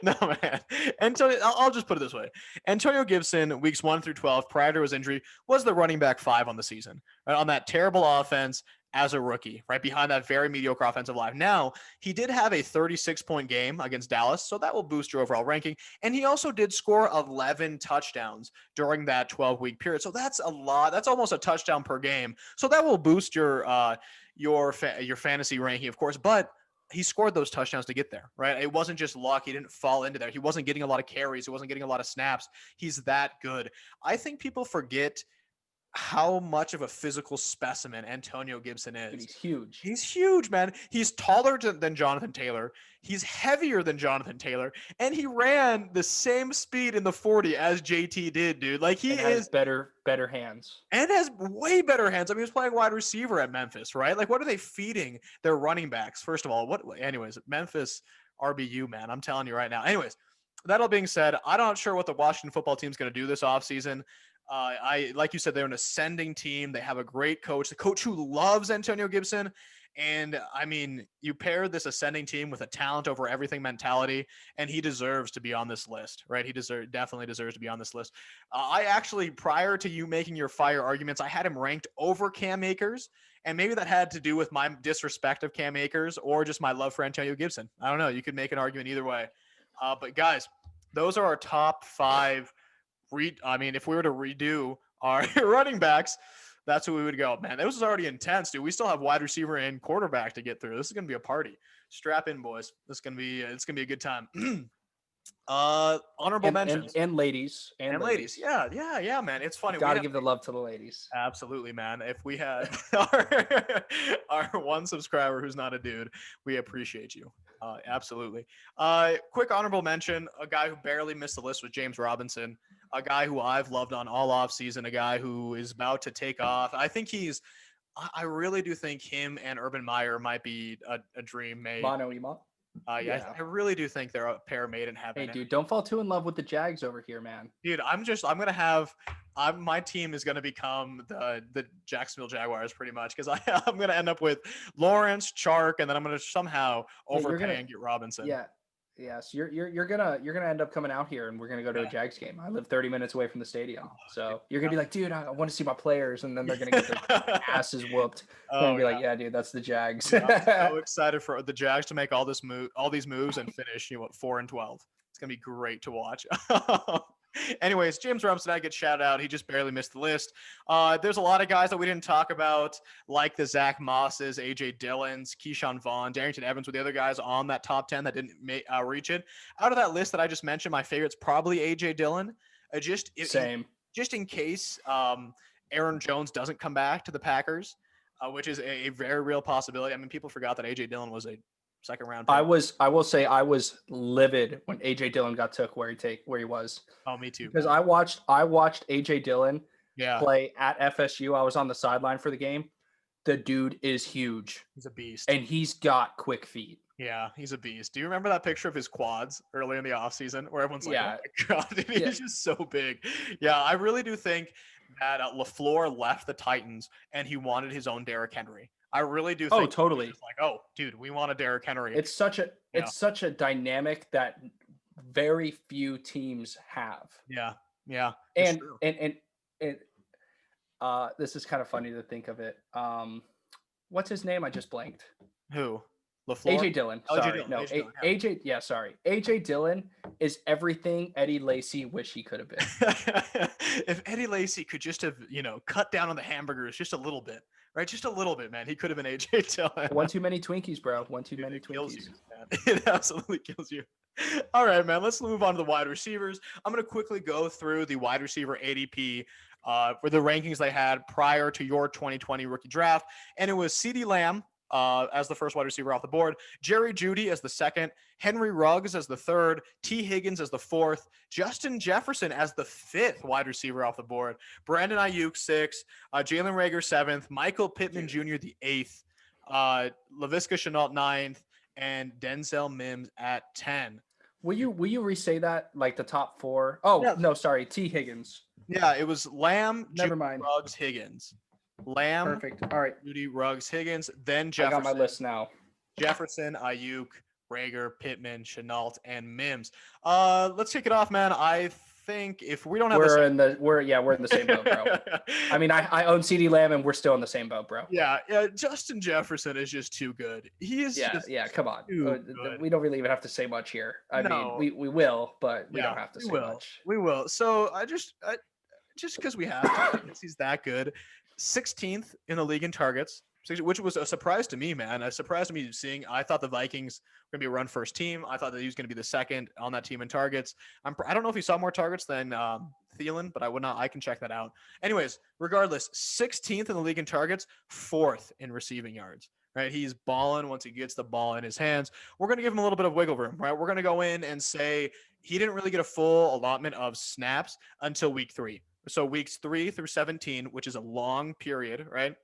No, man. Antonio, I'll just put it this way. Antonio Gibson, weeks 1 through 12, prior to his injury, was the running back 5 on the season. Right? On that terrible offense, as a rookie, right behind that very mediocre offensive line. Now, he did have a 36-point game against Dallas, so that will boost your overall ranking. And he also did score 11 touchdowns during that 12-week period. So that's a lot. That's almost a touchdown per game. So that will boost your fantasy ranking, of course. But he scored those touchdowns to get there, right? It wasn't just luck. He didn't fall into there. He wasn't getting a lot of carries. He wasn't getting a lot of snaps. He's that good. I think people forget how much of a physical specimen Antonio Gibson is. Dude, he's huge. He's huge, man. He's taller than Jonathan Taylor. He's heavier than Jonathan Taylor. And he ran the same speed in the 40 as JT did, dude. Like he has better hands. And has way better hands. I mean, he was playing wide receiver at Memphis, right? Like, what are they feeding their running backs? First of all, anyways, Memphis RBU, man. I'm telling you right now. Anyways, that all being said, I'm not sure what the Washington football team is going to do this offseason. Like you said, they're an ascending team. They have a great coach, the coach who loves Antonio Gibson. And I mean, you pair this ascending team with a talent over everything mentality, and he deserves to be on this list, right? He definitely deserves to be on this list. I actually, prior to you making your fire arguments, I had him ranked over Cam Akers, and maybe that had to do with my disrespect of Cam Akers or just my love for Antonio Gibson. I don't know. You could make an argument either way. But guys, those are our top 5. If we were to redo our running backs, that's who we would go. Man, this was already intense, dude. We still have wide receiver and quarterback to get through. This is gonna be a party. Strap in, boys. It's gonna be a good time. Honorable mentions and ladies and ladies. Yeah, man. It's funny. Got to give the love to the ladies. Absolutely, man. If we had our one subscriber who's not a dude, we appreciate you. Absolutely. Quick honorable mention: a guy who barely missed the list was James Robinson. A guy who I've loved on all offseason, a guy who is about to take off. I really do think him and Urban Meyer might be a dream made. Mono Ema. Yeah. I really do think they're a pair made in heaven. Hey, dude, don't fall too in love with the Jags over here, man. Dude, my team is going to become the Jacksonville Jaguars pretty much, because I'm going to end up with Lawrence, Chark, and then I'm going to somehow overpay and get Robinson. Yeah. Yes, you're gonna end up coming out here, and we're gonna go to a Jags game. I live 30 minutes away from the stadium, so you're gonna be like, dude, I want to see my players, and then they're gonna get their asses whooped. And be like, yeah, dude, that's the Jags. I'm so excited for the Jags to make all these moves and finish 4-12. It's gonna be great to watch. Anyways, James Robinson, I get shouted out. He just barely missed the list. There's a lot of guys that we didn't talk about, like the Zach Mosses, A.J. Dillons, Keyshawn Vaughn, Darrington Evans, with the other guys on that top 10 that didn't reach it. Out of that list that I just mentioned, my favorite's probably A.J. Dillon. Same. Just in case Aaron Jones doesn't come back to the Packers, which is a very real possibility. I mean, people forgot that A.J. Dillon was a second round pick. I will say I was livid when AJ Dillon got took where he was. Oh, me too. Because I watched AJ Dillon play at FSU. I was on the sideline for the game. The dude is huge. He's a beast. And he's got quick feet. Yeah, he's a beast. Do you remember that picture of his quads early in the offseason where everyone's like, oh my God, dude, he's just so big. Yeah, I really do think that LaFleur left the Titans and he wanted his own Derrick Henry. I really do think. Oh, totally. Like, oh, dude, we want a Derrick Henry. It's such a dynamic that very few teams have. Yeah. And this is kind of funny to think of it. What's his name? I just blanked. Who? LaFleur? AJ Dillon. Sorry. No, AJ. Yeah, sorry. AJ Dillon is everything Eddie Lacy wish he could have been. If Eddie Lacy could just have, cut down on the hamburgers just a little bit. Right, just a little bit, man. He could have been AJ Dillon. One too many Twinkies, bro. One too many Twinkies. Kills you, man. It absolutely kills you. All right, man. Let's move on to the wide receivers. I'm going to quickly go through the wide receiver ADP for the rankings they had prior to your 2020 rookie draft, and it was CeeDee Lamb as the first wide receiver off the board, Jerry Jeudy as the second, Henry Ruggs as the third, T. Higgins as the fourth, Justin Jefferson as the fifth wide receiver off the board, Brandon Ayuk sixth, Jalen Reagor seventh, Micheal Pittman Jr. the eighth, Laviska Shenault ninth, and Denzel Mims at 10. Will you re-say that, like the top four? Oh, yeah. No, sorry, T. Higgins. Yeah, it was Lamb, Never mind. Ruggs, Higgins. Lamb, perfect. All right. Jeudy, Ruggs, Higgins, then Jefferson. I got my list now. Jefferson, Ayuk, Reagor, Pittman, Shenault, and Mims. Let's kick it off, man. I think if we don't have we're in the same boat, bro. I mean, I own CeeDee Lamb, and we're still in the same boat, bro. Yeah. Justin Jefferson is just too good. He is. Come on. We don't really even have to say much here. I mean, we will, but we don't have to say much. We will. So just because we have to, because he's that good. 16th in the league in targets, which was a surprise to me, man. A surprise to me seeing. I thought the Vikings were going to be a run first team. I thought that he was going to be the second on that team in targets. I don't know if he saw more targets than Thielen, but I can check that out. Anyways, regardless, 16th in the league in targets, 4th in receiving yards. Right, he's balling once he gets the ball in his hands. We're going to give him a little bit of wiggle room, right? We're going to go in and say he didn't really get a full allotment of snaps until week 3. So weeks 3 through 17, which is a long period, right?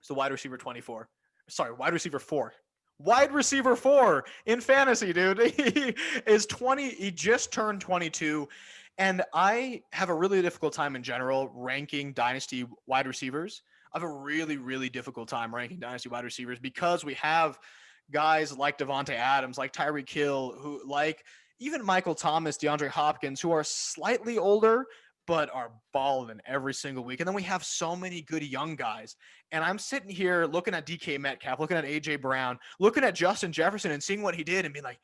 So wide receiver 24. Sorry, wide receiver 4. Wide receiver 4 in fantasy, dude. He is 20. He just turned 22. And I have a really difficult time in general ranking dynasty wide receivers. I have a really, really difficult time ranking dynasty wide receivers because we have guys like Devontae Adams, like Tyreek Hill, who like even Michael Thomas, DeAndre Hopkins, who are slightly older, but are balling every single week. And then we have so many good young guys. And I'm sitting here looking at DK Metcalf, looking at AJ Brown, looking at Justin Jefferson and seeing what he did and being like,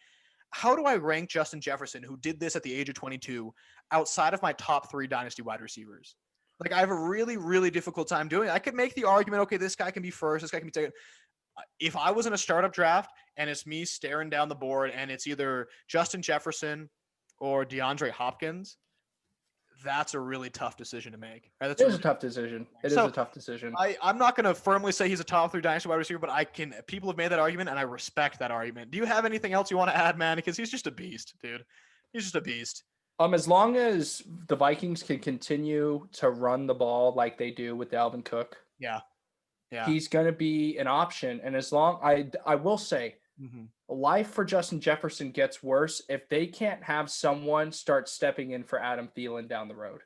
how do I rank Justin Jefferson, who did this at the age of 22, outside of my top 3 dynasty wide receivers? Like, I have a really, really difficult time doing it. I could make the argument, okay, this guy can be first, this guy can be second. If I was in a startup draft and it's me staring down the board and it's either Justin Jefferson or DeAndre Hopkins, that's a really tough decision to make. Right? That's a tough decision. It is a tough decision. I'm not going to firmly say he's a top 3 dynasty wide receiver, but people have made that argument and I respect that argument. Do you have anything else you want to add, man? Because he's just a beast, dude. He's just a beast. As long as the Vikings can continue to run the ball like they do with Dalvin Cook, he's going to be an option. And as long I will say, life for Justin Jefferson gets worse if they can't have someone start stepping in for Adam Thielen down the road.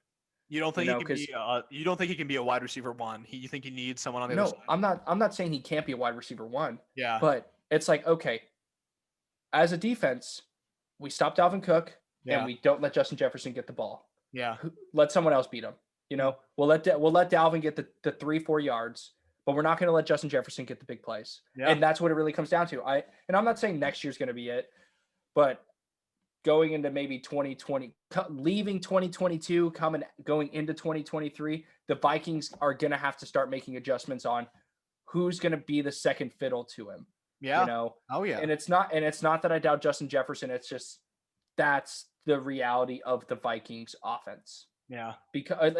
You don't think you don't think he can be a wide receiver 1? You think he needs someone on the other side? I'm not saying he can't be a wide receiver 1. Yeah, but it's like, okay, as a defense, we stop Dalvin Cook. Yeah. And we don't let Justin Jefferson get the ball. Yeah. Let someone else beat him. We'll let Dalvin get the 3-4 yards, but we're not going to let Justin Jefferson get the big plays. Yeah. And that's what it really comes down to. I'm not saying next year's going to be it, but going into maybe 2020, leaving 2022, going into 2023, the Vikings are going to have to start making adjustments on who's going to be the second fiddle to him. Yeah. Oh yeah. And it's not that I doubt Justin Jefferson. It's just, that's the reality of the Vikings offense. Yeah. Because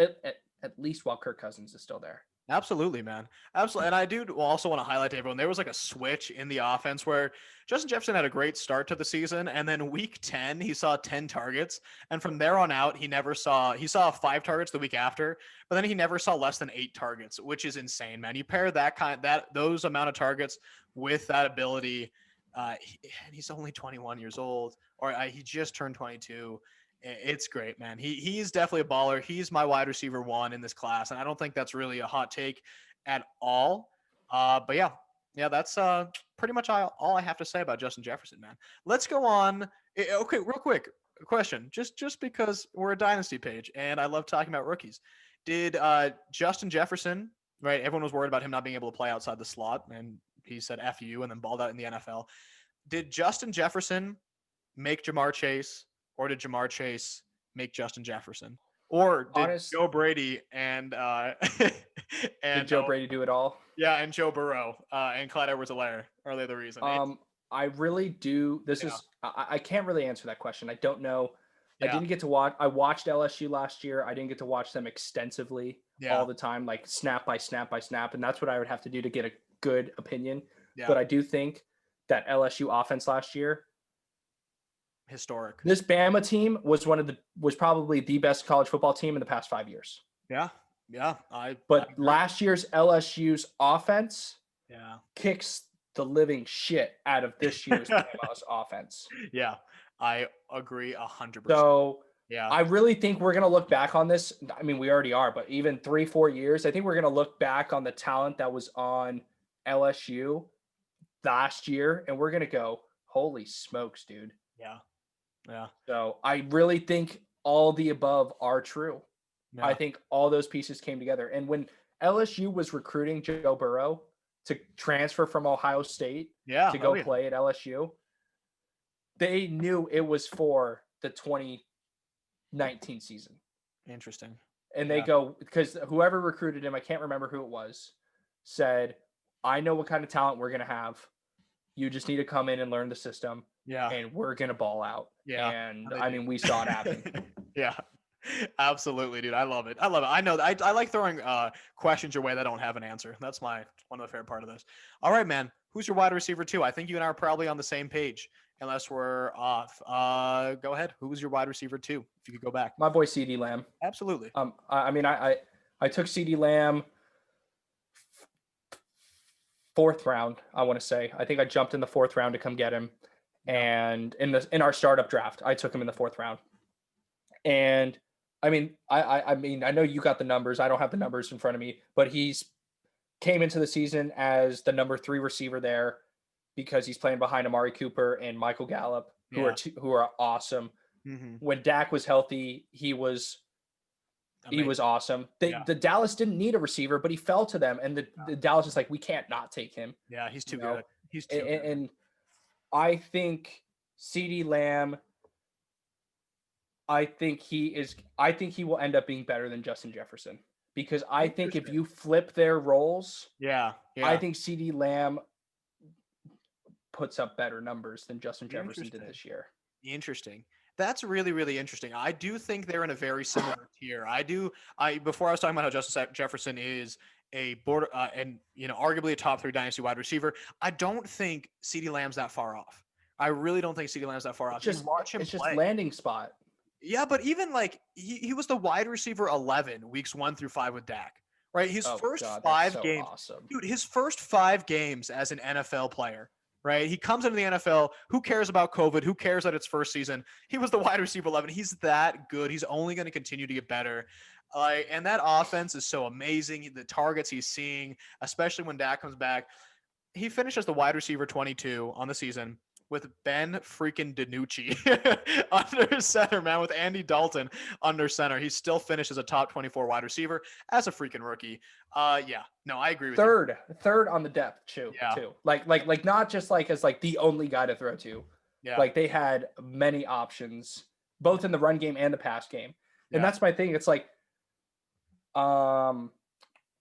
at least while Kirk Cousins is still there. Absolutely, man. Absolutely. And I do also want to highlight to everyone, there was like a switch in the offense where Justin Jefferson had a great start to the season. And then week 10, he saw 10 targets. And from there on out, he saw 5 targets the week after, but then he never saw less than 8 targets, which is insane, man. You pair those amount of targets with that ability. He's only 21 years old, or he just turned 22. It's great, man. He's definitely a baller. He's my wide receiver 1 in this class, and I don't think that's really a hot take at all. But yeah, that's pretty much all I have to say about Justin Jefferson, man. Let's go on. Okay, real quick question, just because we're a dynasty page and I love talking about rookies. Did Justin Jefferson, right? Everyone was worried about him not being able to play outside the slot, and he said F you and then balled out in the NFL. Did Justin Jefferson make Jamar Chase, or did Jamar Chase make Justin Jefferson? Or did Joe Brady and did Joe Brady do it all? Yeah, and Joe Burrow and Clyde Edwards-Helaire, are they the reason? I really do. I can't really answer that question. I don't know. Yeah. I didn't get to watch. I watched LSU last year. I didn't get to watch them extensively all the time, like snap by snap by snap. And that's what I would have to do to get a good opinion. Yeah. But I do think that LSU offense last year, historic. This Bama team was probably the best college football team in the past 5 years. Yeah. But last year's LSU's offense kicks the living shit out of this year's Bama's offense. Yeah, I agree 100%. So I really think we're going to look back on this. I mean, we already are, but even 3-4 years, I think we're going to look back on the talent that was on LSU last year, and we're going to go, holy smokes, dude. Yeah. So I really think all the above are true. Yeah. I think all those pieces came together. And when LSU was recruiting Joe Burrow to transfer from Ohio State to go play at LSU, they knew it was for the 2019 season. Interesting. And they go, because whoever recruited him, I can't remember who it was, said, I know what kind of talent we're going to have. You just need to come in and learn the system. Yeah. And we're going to ball out. Yeah. And I mean, we saw it happen. Yeah. Absolutely, dude. I love it. I know that I like throwing questions your way that don't have an answer. That's one of the favorite part of this. All right, man. Who's your wide receiver 2? I think you and I are probably on the same page, unless we're off. Go ahead. Who was your wide receiver 2? If you could go back. My boy CeeDee Lamb. Absolutely. I mean, I took CeeDee Lamb 4th round, I want to say. I think I jumped in the 4th round to come get him. And in our startup draft, I took him in the 4th round. And I mean, I know you got the numbers. I don't have the numbers in front of me, but he's came into the season as the number 3 receiver there because he's playing behind Amari Cooper and Michael Gallup, who are awesome. Mm-hmm. When Dak was healthy, he was awesome. The Dallas didn't need a receiver, but he fell to them, and the Dallas is like, we can't not take him. Yeah, he's too good. He's too good. And I think CeeDee Lamb. I think he will end up being better than Justin Jefferson because I think if you flip their roles, I think CeeDee Lamb puts up better numbers than Justin Jefferson did this year. Interesting. That's really, really interesting. I do think they're in a very similar tier. Before I was talking about how Justin Jefferson is a border and arguably a top 3 dynasty wide receiver, I don't think CeeDee Lamb's that far off. I really don't think CeeDee Lamb's that far off. Just watch him play. Just landing spot. Yeah, but even like he was the wide receiver 11 weeks 1 through 5 with Dak, right? His first 5 games, awesome. Dude, his first 5 games as an NFL player, right? He comes into the NFL. Who cares about COVID? Who cares that it's first season? He was the wide receiver 11. He's that good. He's only going to continue to get better. And that offense is so amazing. The targets he's seeing, especially when Dak comes back, he finished as the wide receiver 22 on the season with Ben freaking DiNucci under center, man, with Andy Dalton under center. He still finished as a top 24 wide receiver as a freaking rookie. I agree with you. Third on the depth too. Like not just like as like the only guy to throw to. Yeah. Like they had many options, both in the run game and the pass game. And that's my thing. It's like,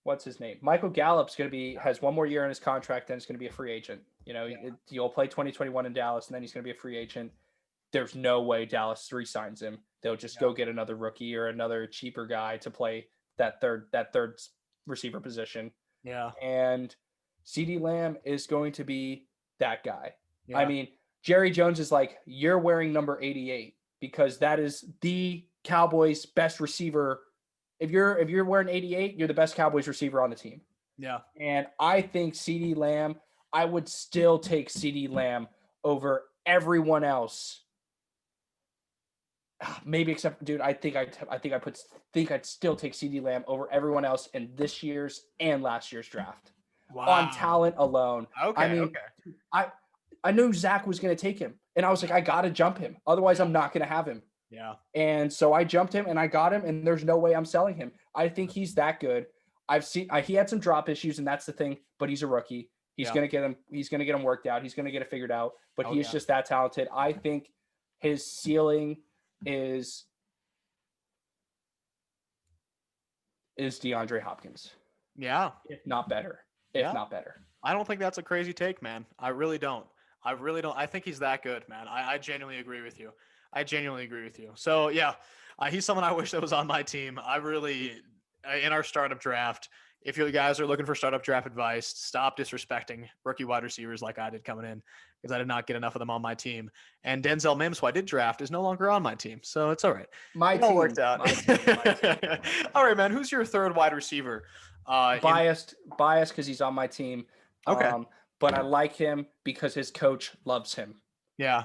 what's his name? Michael Gallup's has 1 more year in his contract, then it's going to be a free agent. He'll play 2021 in Dallas, and then he's going to be a free agent. There's no way Dallas re-signs him. They'll just go get another rookie or another cheaper guy to play that third receiver position. Yeah. And CeeDee Lamb is going to be that guy. Yeah. I mean, Jerry Jones is like, you're wearing number 88 because that is the Cowboys' best receiver. If you're wearing 88, you're the best Cowboys receiver on the team. Yeah. And I think CeeDee Lamb, I would still take CeeDee Lamb over everyone else. Maybe except, dude, I think I'd still take CeeDee Lamb over everyone else in this year's and last year's draft. Wow. On talent alone. Okay. I mean, I knew Zach was going to take him, and I was like, I got to jump him. Otherwise, I'm not going to have him. Yeah. And so I jumped him and I got him, and there's no way I'm selling him. I think he's that good. He had some drop issues, and that's the thing, but he's a rookie. He's going to get him. He's going to get him worked out. He's going to get it figured out, but he's just that talented. I think his ceiling is DeAndre Hopkins. Yeah. If not better. Not better. I don't think that's a crazy take, man. I really don't. I think he's that good, man. I genuinely agree with you. So yeah, he's someone I wish that was on my team. In our startup draft, if you guys are looking for startup draft advice, stop disrespecting rookie wide receivers like I did coming in, because I did not get enough of them on my team. And Denzel Mims, who I did draft, is no longer on my team. So it's all right. My team worked out. My team. All right, man. Who's your third wide receiver? Biased because he's on my team. Okay. But I like him because his coach loves him. Yeah.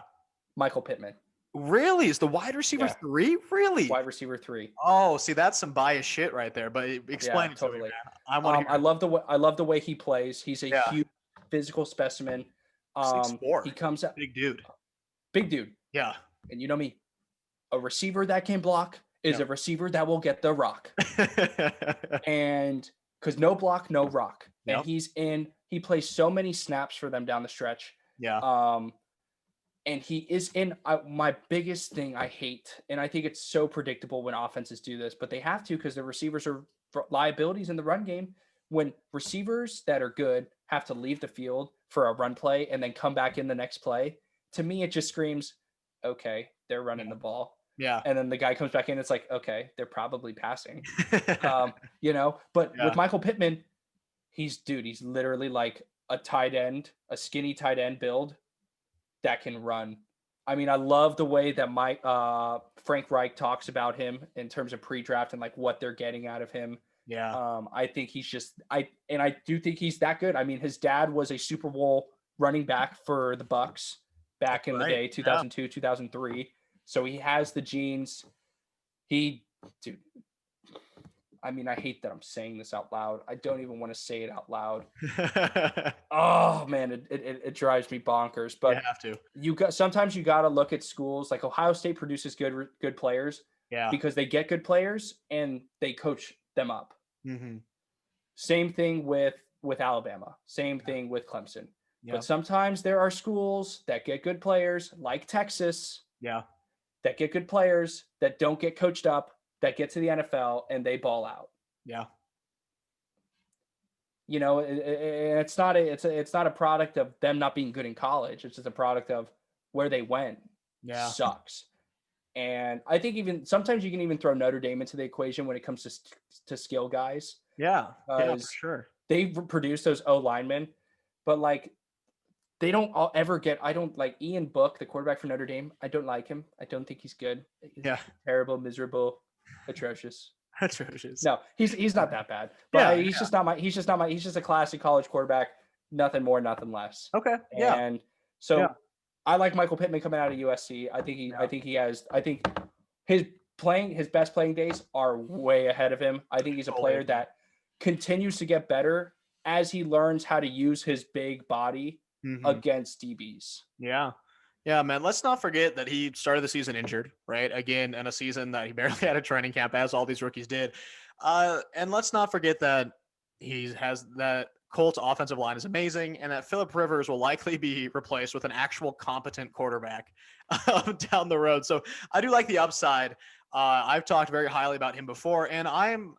Micheal Pittman. Really? Is the wide receiver 3? Really? Wide receiver 3. Oh, see, that's some biased shit right there. But explain it to me, man. I love the way he plays. He's a huge physical specimen. 6'4". He comes out big dude. Big dude. Yeah. And you know me. a receiver that can block is a receiver that will get the rock. And because no block, no rock. Yep. And he plays so many snaps for them down the stretch. Yeah. And he is in my biggest thing I hate, and I think it's so predictable when offenses do this, but they have to because the receivers are liabilities in the run game. When receivers that are good have to leave the field for a run play and then come back in the next play, to me, it just screams, okay, they're running the ball. Yeah. And then the guy comes back in. It's like, okay, they're probably passing, but with Micheal Pittman, he's literally like a tight end, a skinny tight end build that can run. I mean, I love the way that Frank Reich talks about him in terms of pre-draft and like what they're getting out of him. Yeah. I think he's just I do think he's that good. I mean, his dad was a Super Bowl running back for the Bucs back in the day, 2002, 2003. So he has the genes. I mean, I hate that I'm saying this out loud. I don't even want to say it out loud. Oh man, it drives me bonkers. But you have to. Sometimes you got to look at schools like Ohio State produces good players. Yeah. Because they get good players and they coach them up. Mm-hmm. Same thing with Alabama. Same thing with Clemson. Yep. But sometimes there are schools that get good players, like Texas. Yeah. That get good players that don't get coached up, that get to the NFL and they ball out. Yeah. You know, it's not a product of them not being good in college. It's just a product of where they went. Yeah. Sucks. And I think even sometimes you can even throw Notre Dame into the equation when it comes to skill guys. Yeah, for sure. They produce those O linemen, but like they don't ever get. I don't like Ian Book, the quarterback for Notre Dame. I don't like him. I don't think he's good. He's terrible, miserable, atrocious. No, he's not that bad. But he's just a classic college quarterback. Nothing more, nothing less. Okay. And so I like Micheal Pittman coming out of USC. I think his best playing days are way ahead of him. I think he's a player that continues to get better as he learns how to use his big body against DBs. Yeah. Yeah, man. Let's not forget that he started the season injured, right? Again, in a season that he barely had a training camp, as all these rookies did. And let's not forget that he has that Colts offensive line is amazing, and that Phillip Rivers will likely be replaced with an actual competent quarterback down the road. So I do like the upside. I've talked very highly about him before, and I'm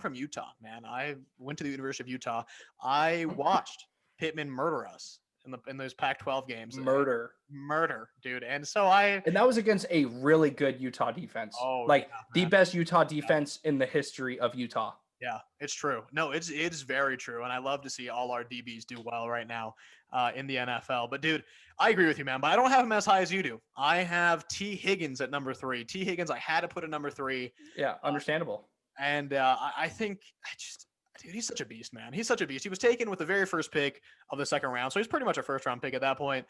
from Utah, man. I went to the University of Utah. I watched Pittman murder us in those Pac-12 games. Murder, dude. And so and that was against a really good Utah defense. The best Utah defense in the history of Utah. Yeah, it's true. No, it's very true. And I love to see all our DBs do well right now in the NFL. But, dude, I agree with you, man. But I don't have him as high as you do. I have T. Higgins at number 3. T. Higgins, I had to put at number 3. Yeah, understandable. And I think dude, he's such a beast, man. He's such a beast. He was taken with the very first pick of the second round. So he's pretty much a first-round pick at that point.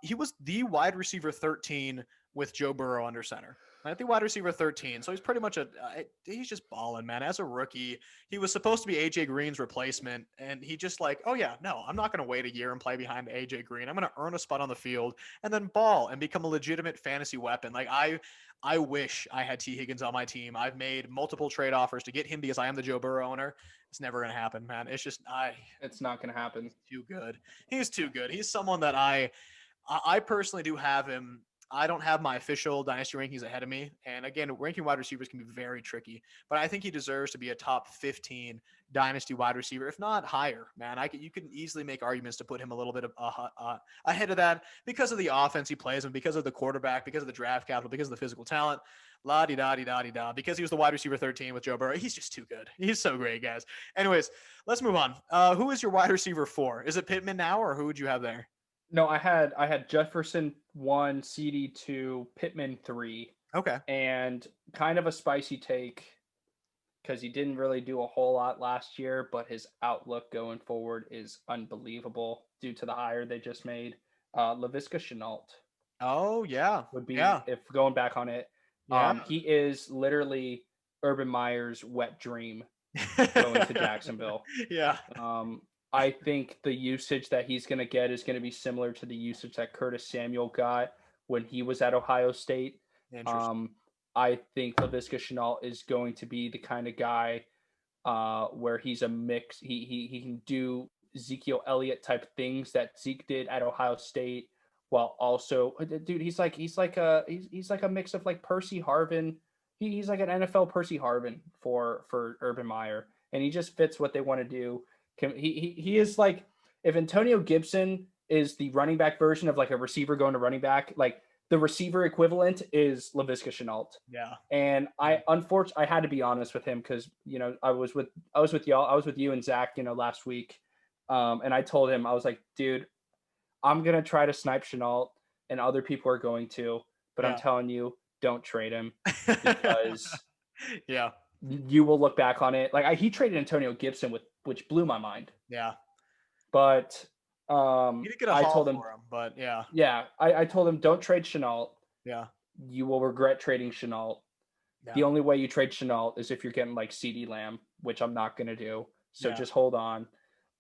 He was the wide receiver 13 with Joe Burrow under center. I think wide receiver 13. So he's pretty much he's just balling, man. As a rookie, he was supposed to be AJ Green's replacement. And he just I'm not going to wait a year and play behind AJ Green. I'm going to earn a spot on the field and then ball and become a legitimate fantasy weapon. Like I wish I had T. Higgins on my team. I've made multiple trade offers to get him because I am the Joe Burrow owner. It's never going to happen, man. It's just, it's not going to happen. Too good. He's too good. He's someone that I personally do have him. I don't have my official Dynasty rankings ahead of me. And again, ranking wide receivers can be very tricky, but I think he deserves to be a top 15 Dynasty wide receiver, if not higher, man. You can easily make arguments to put him a little bit ahead of that because of the offense he plays and because of the quarterback, because of the draft capital, because of the physical talent, la-di-da-di-da-di-da, because he was the wide receiver 13 with Joe Burrow. He's just too good. He's so great, guys. Anyways, let's move on. Who is your wide receiver 4? Is it Pittman now, or who would you have there? No, I had Jefferson 1, CeeDee 2, Pittman 3. Okay. And kind of a spicy take because he didn't really do a whole lot last year, but his outlook going forward is unbelievable due to the hire they just made. Laviska Shenault. Oh, yeah. Would be, if going back on it. Yeah. He is literally Urban Meyer's wet dream going to Jacksonville. Yeah. I think the usage that he's going to get is going to be similar to the usage that Curtis Samuel got when he was at Ohio State. I think Laviska Shenault is going to be the kind of guy where he's a mix. He can do Ezekiel Elliott type things that Zeke did at Ohio State, while also, dude, he's like a mix of like Percy Harvin. He's like an NFL Percy Harvin for Urban Meyer, and he just fits what they want to do. He is like, if Antonio Gibson is the running back version of like a receiver going to running back, like the receiver equivalent is Laviska Shenault. Yeah. And I had to be honest with him because, you know, I was with y'all. I was with you and Zach, you know, last week. And I told him, I was like, dude, I'm going to try to snipe Shenault and other people are going to, but I'm telling you, don't trade him because you will look back on it. Like he traded Antonio Gibson which blew my mind. Yeah. But you did get a haul for him, but I told him don't trade Shenault. Yeah. You will regret trading Shenault. Yeah. The only way you trade Shenault is if you're getting like CeeDee Lamb, which I'm not going to do. So just hold on.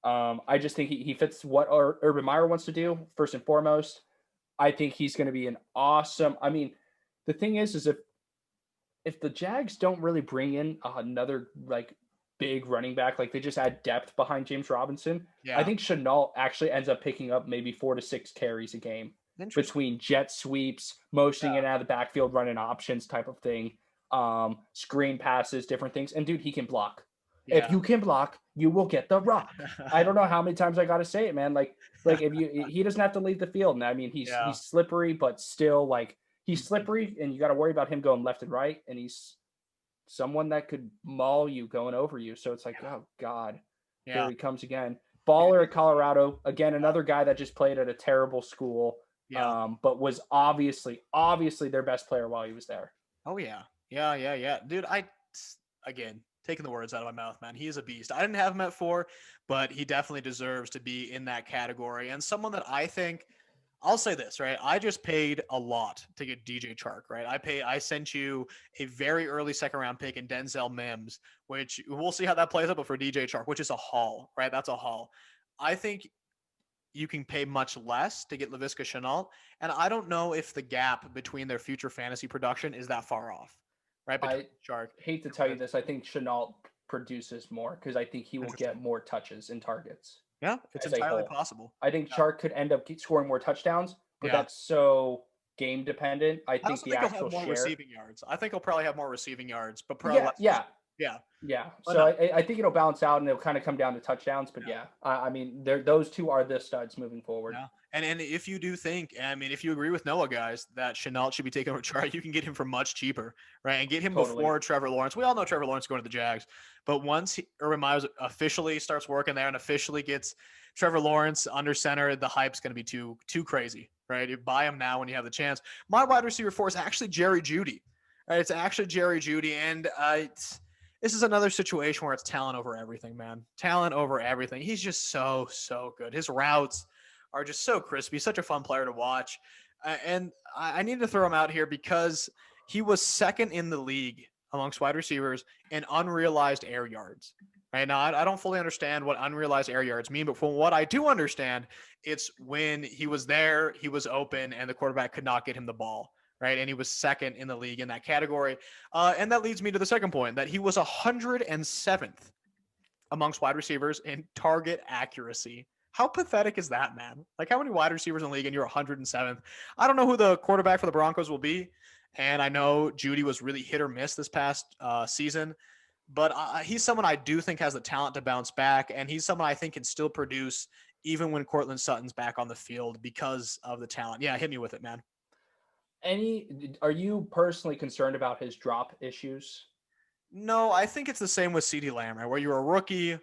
I just think he fits what Urban Meyer wants to do, first and foremost. I think he's going to be an awesome. I mean, the thing is if the Jags don't really bring in another like big running back, like they just add depth behind James Robinson, I think Shenault actually ends up picking up maybe 4 to 6 carries a game between jet sweeps, motioning it out of the backfield, running options type of thing, screen passes, different things. And dude, he can block. Yeah. If you can block, you will get the rock. I don't know how many times I got to say it, man. Like he doesn't have to leave the field. And I mean, he's slippery, but still like he's slippery and you got to worry about him going left and right. And he's someone that could maul you going over you. So it's like, oh God, here he comes again. Baller at Colorado. Again, another guy that just played at a terrible school, but was obviously their best player while he was there. Oh yeah. Dude, again, taking the words out of my mouth, man. He is a beast. I didn't have him at 4, but he definitely deserves to be in that category. And someone that I think, I'll say this, right? I just paid a lot to get DJ Chark, right? I sent you a very early second round pick in Denzel Mims, which we'll see how that plays out, but for DJ Chark, which is a haul, right? That's a haul. I think you can pay much less to get Laviska Shenault. And I don't know if the gap between their future fantasy production is that far off. Right, I hate to tell you this. I think Shenault produces more because I think he will get more touches and targets. Yeah, it's entirely possible. I think Chark could end up scoring more touchdowns, but that's so game dependent. I think the actual he'll have more receiving yards. I think he'll probably have more receiving yards, but probably Yeah. So I think it'll balance out and it'll kind of come down to touchdowns. But I mean, those two are the studs moving forward. Yeah. And if you do think, I mean, if you agree with Noah, guys, that Shenault should be taken over Chark, you can get him for much cheaper, right? And get him before Trevor Lawrence. We all know Trevor Lawrence is going to the Jags, but once Urban Meyer officially starts working there and officially gets Trevor Lawrence under center, the hype's going to be too crazy, right? You buy him now when you have the chance. My wide receiver 4 is actually Jerry Jeudy. Right? It's actually Jerry Jeudy, and this is another situation where it's talent over everything, man. Talent over everything. He's just so good. His routes are just so crispy. Such a fun player to watch. And I need to throw him out here because he was second in the league amongst wide receivers in unrealized air yards. Right now, I don't fully understand what unrealized air yards mean, but from what I do understand, it's when he was there, he was open, and the quarterback could not get him the ball. Right. And he was second in the league in that category. And that leads me to the second point, that he was 107th amongst wide receivers in target accuracy. How pathetic is that, man? Like, how many wide receivers in the league and you're 107th? I don't know who the quarterback for the Broncos will be. And I know Jeudy was really hit or miss this past season. But he's someone I do think has the talent to bounce back. And he's someone I think can still produce even when Courtland Sutton's back on the field because of the talent. Yeah, hit me with it, man. Are you personally concerned about his drop issues? No, I think it's the same with CeeDee Lamb, right? Where you're a rookie,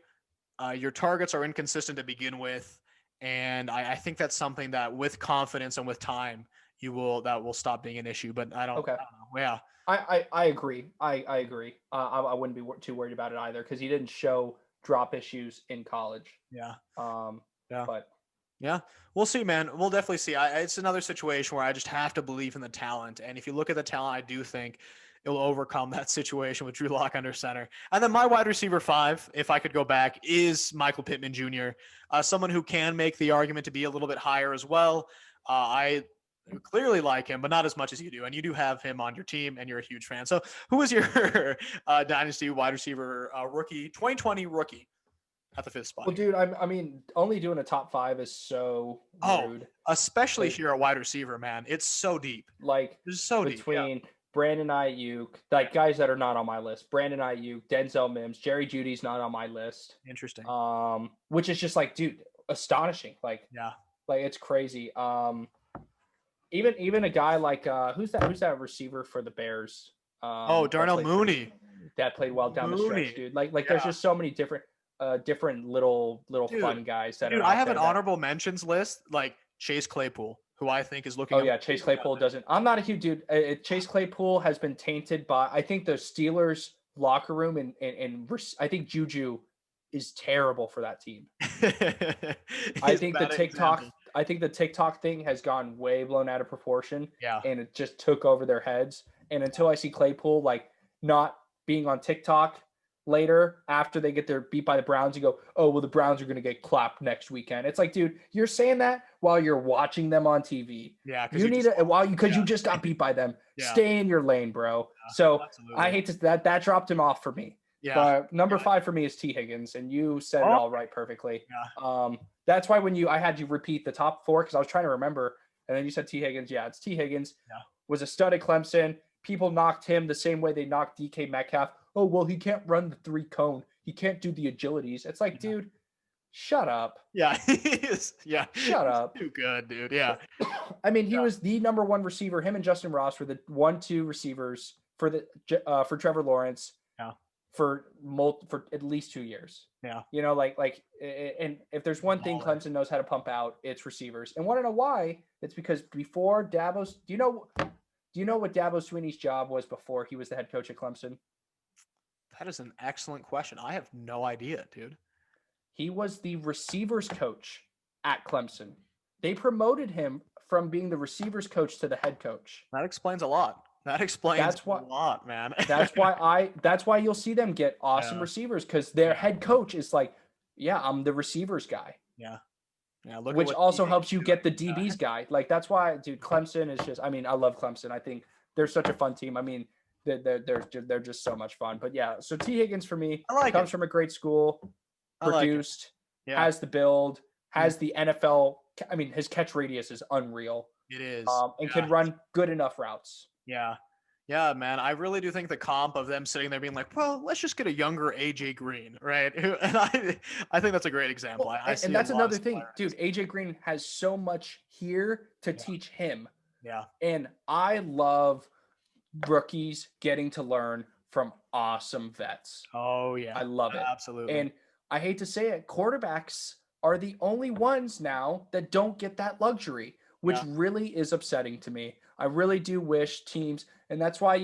your targets are inconsistent to begin with. And I think that's something that with confidence and with time, that will stop being an issue. But I don't know. Yeah. I agree. I agree. I wouldn't be too worried about it either because he didn't show drop issues in college. Yeah. But yeah, we'll see, man. We'll definitely see. It's another situation where I just have to believe in the talent. And if you look at the talent, I do think it will overcome that situation with Drew Lock under center. And then my wide receiver 5, if I could go back, is Micheal Pittman Jr., someone who can make the argument to be a little bit higher as well. I who clearly like him, but not as much as you do. And you do have him on your team, and you're a huge fan. So who is your Dynasty wide receiver rookie, 2020 rookie at the 5th spot? Well, dude, I mean, only doing a top 5 is so rude. Especially here at wide receiver, man. It's so deep. Like, it's so between deep. Brandon Ayuk, like guys that are not on my list. Brandon Ayuk, Denzel Mims, Jerry Jeudy's not on my list. Interesting. Which is just like, dude, astonishing. Like, like it's crazy. Even a guy like who's that receiver for the Bears? Darnell Mooney. That played well down the stretch, dude. Like there's just so many different little fun guys that are. I have an honorable mentions list, like Chase Claypool, who I think is looking. Oh yeah, Chase Claypool doesn't. I'm not a huge dude. Chase Claypool has been tainted by, I think, the Steelers locker room, and I think Juju is terrible for that team. I think the TikTok thing has gone way blown out of proportion. Yeah. And it just took over their heads. And until I see Claypool like not being on TikTok later after they get their beat by the Browns, you go, oh, well, the Browns are going to get clapped next weekend. It's like, dude, you're saying that while you're watching them on TV. Yeah. You need it because you just got beat by them. Yeah. Stay in your lane, bro. Yeah, so absolutely. I hate to that dropped him off for me. Yeah. But number 5 for me is T. Higgins, and you said it all right perfectly. Yeah. That's why when I had you repeat the top 4, because I was trying to remember, and then you said T. Higgins. Yeah, it's T. Higgins. Yeah. Was a stud at Clemson. People knocked him the same way they knocked DK Metcalf. Oh, well, he can't run the 3-cone. He can't do the agilities. It's like, dude, shut up. Yeah, he is. Yeah, shut up. Too good, dude. Yeah. I mean, he was the number 1 receiver. Him and Justin Ross were the 1-2 receivers for Trevor Lawrence. Yeah. For at least 2 years. Yeah. You know, and if there's one thing Clemson knows how to pump out, it's receivers. And want to know why? It's because before Dabo's, do you know what Dabo Swinney's job was before he was the head coach at Clemson? That is an excellent question. I have no idea, dude. He was the receivers coach at Clemson. They promoted him from being the receivers coach to the head coach. That explains a lot. That explains a lot, man. That's why you'll see them get awesome receivers, because their head coach is like, yeah, I'm the receivers guy. Yeah. Yeah. Which also helps you get the DBs guy. Like, that's why, dude, Clemson is just, I mean, I love Clemson. I think they're such a fun team. I mean, they're just so much fun. But yeah, so T. Higgins for me comes from a great school, produced, has the build, has the NFL. I mean, his catch radius is unreal. It is. And can run good enough routes. Yeah. Yeah, man. I really do think the comp of them sitting there being like, well, let's just get a younger AJ Green, right? And I think that's a great example. Well, and that's another thing, dude. AJ Green has so much here to teach him. Yeah. And I love rookies getting to learn from awesome vets. Oh, yeah. I love it. Absolutely. And I hate to say it, quarterbacks are the only ones now that don't get that luxury, which really is upsetting to me. I really do wish teams, and that's why,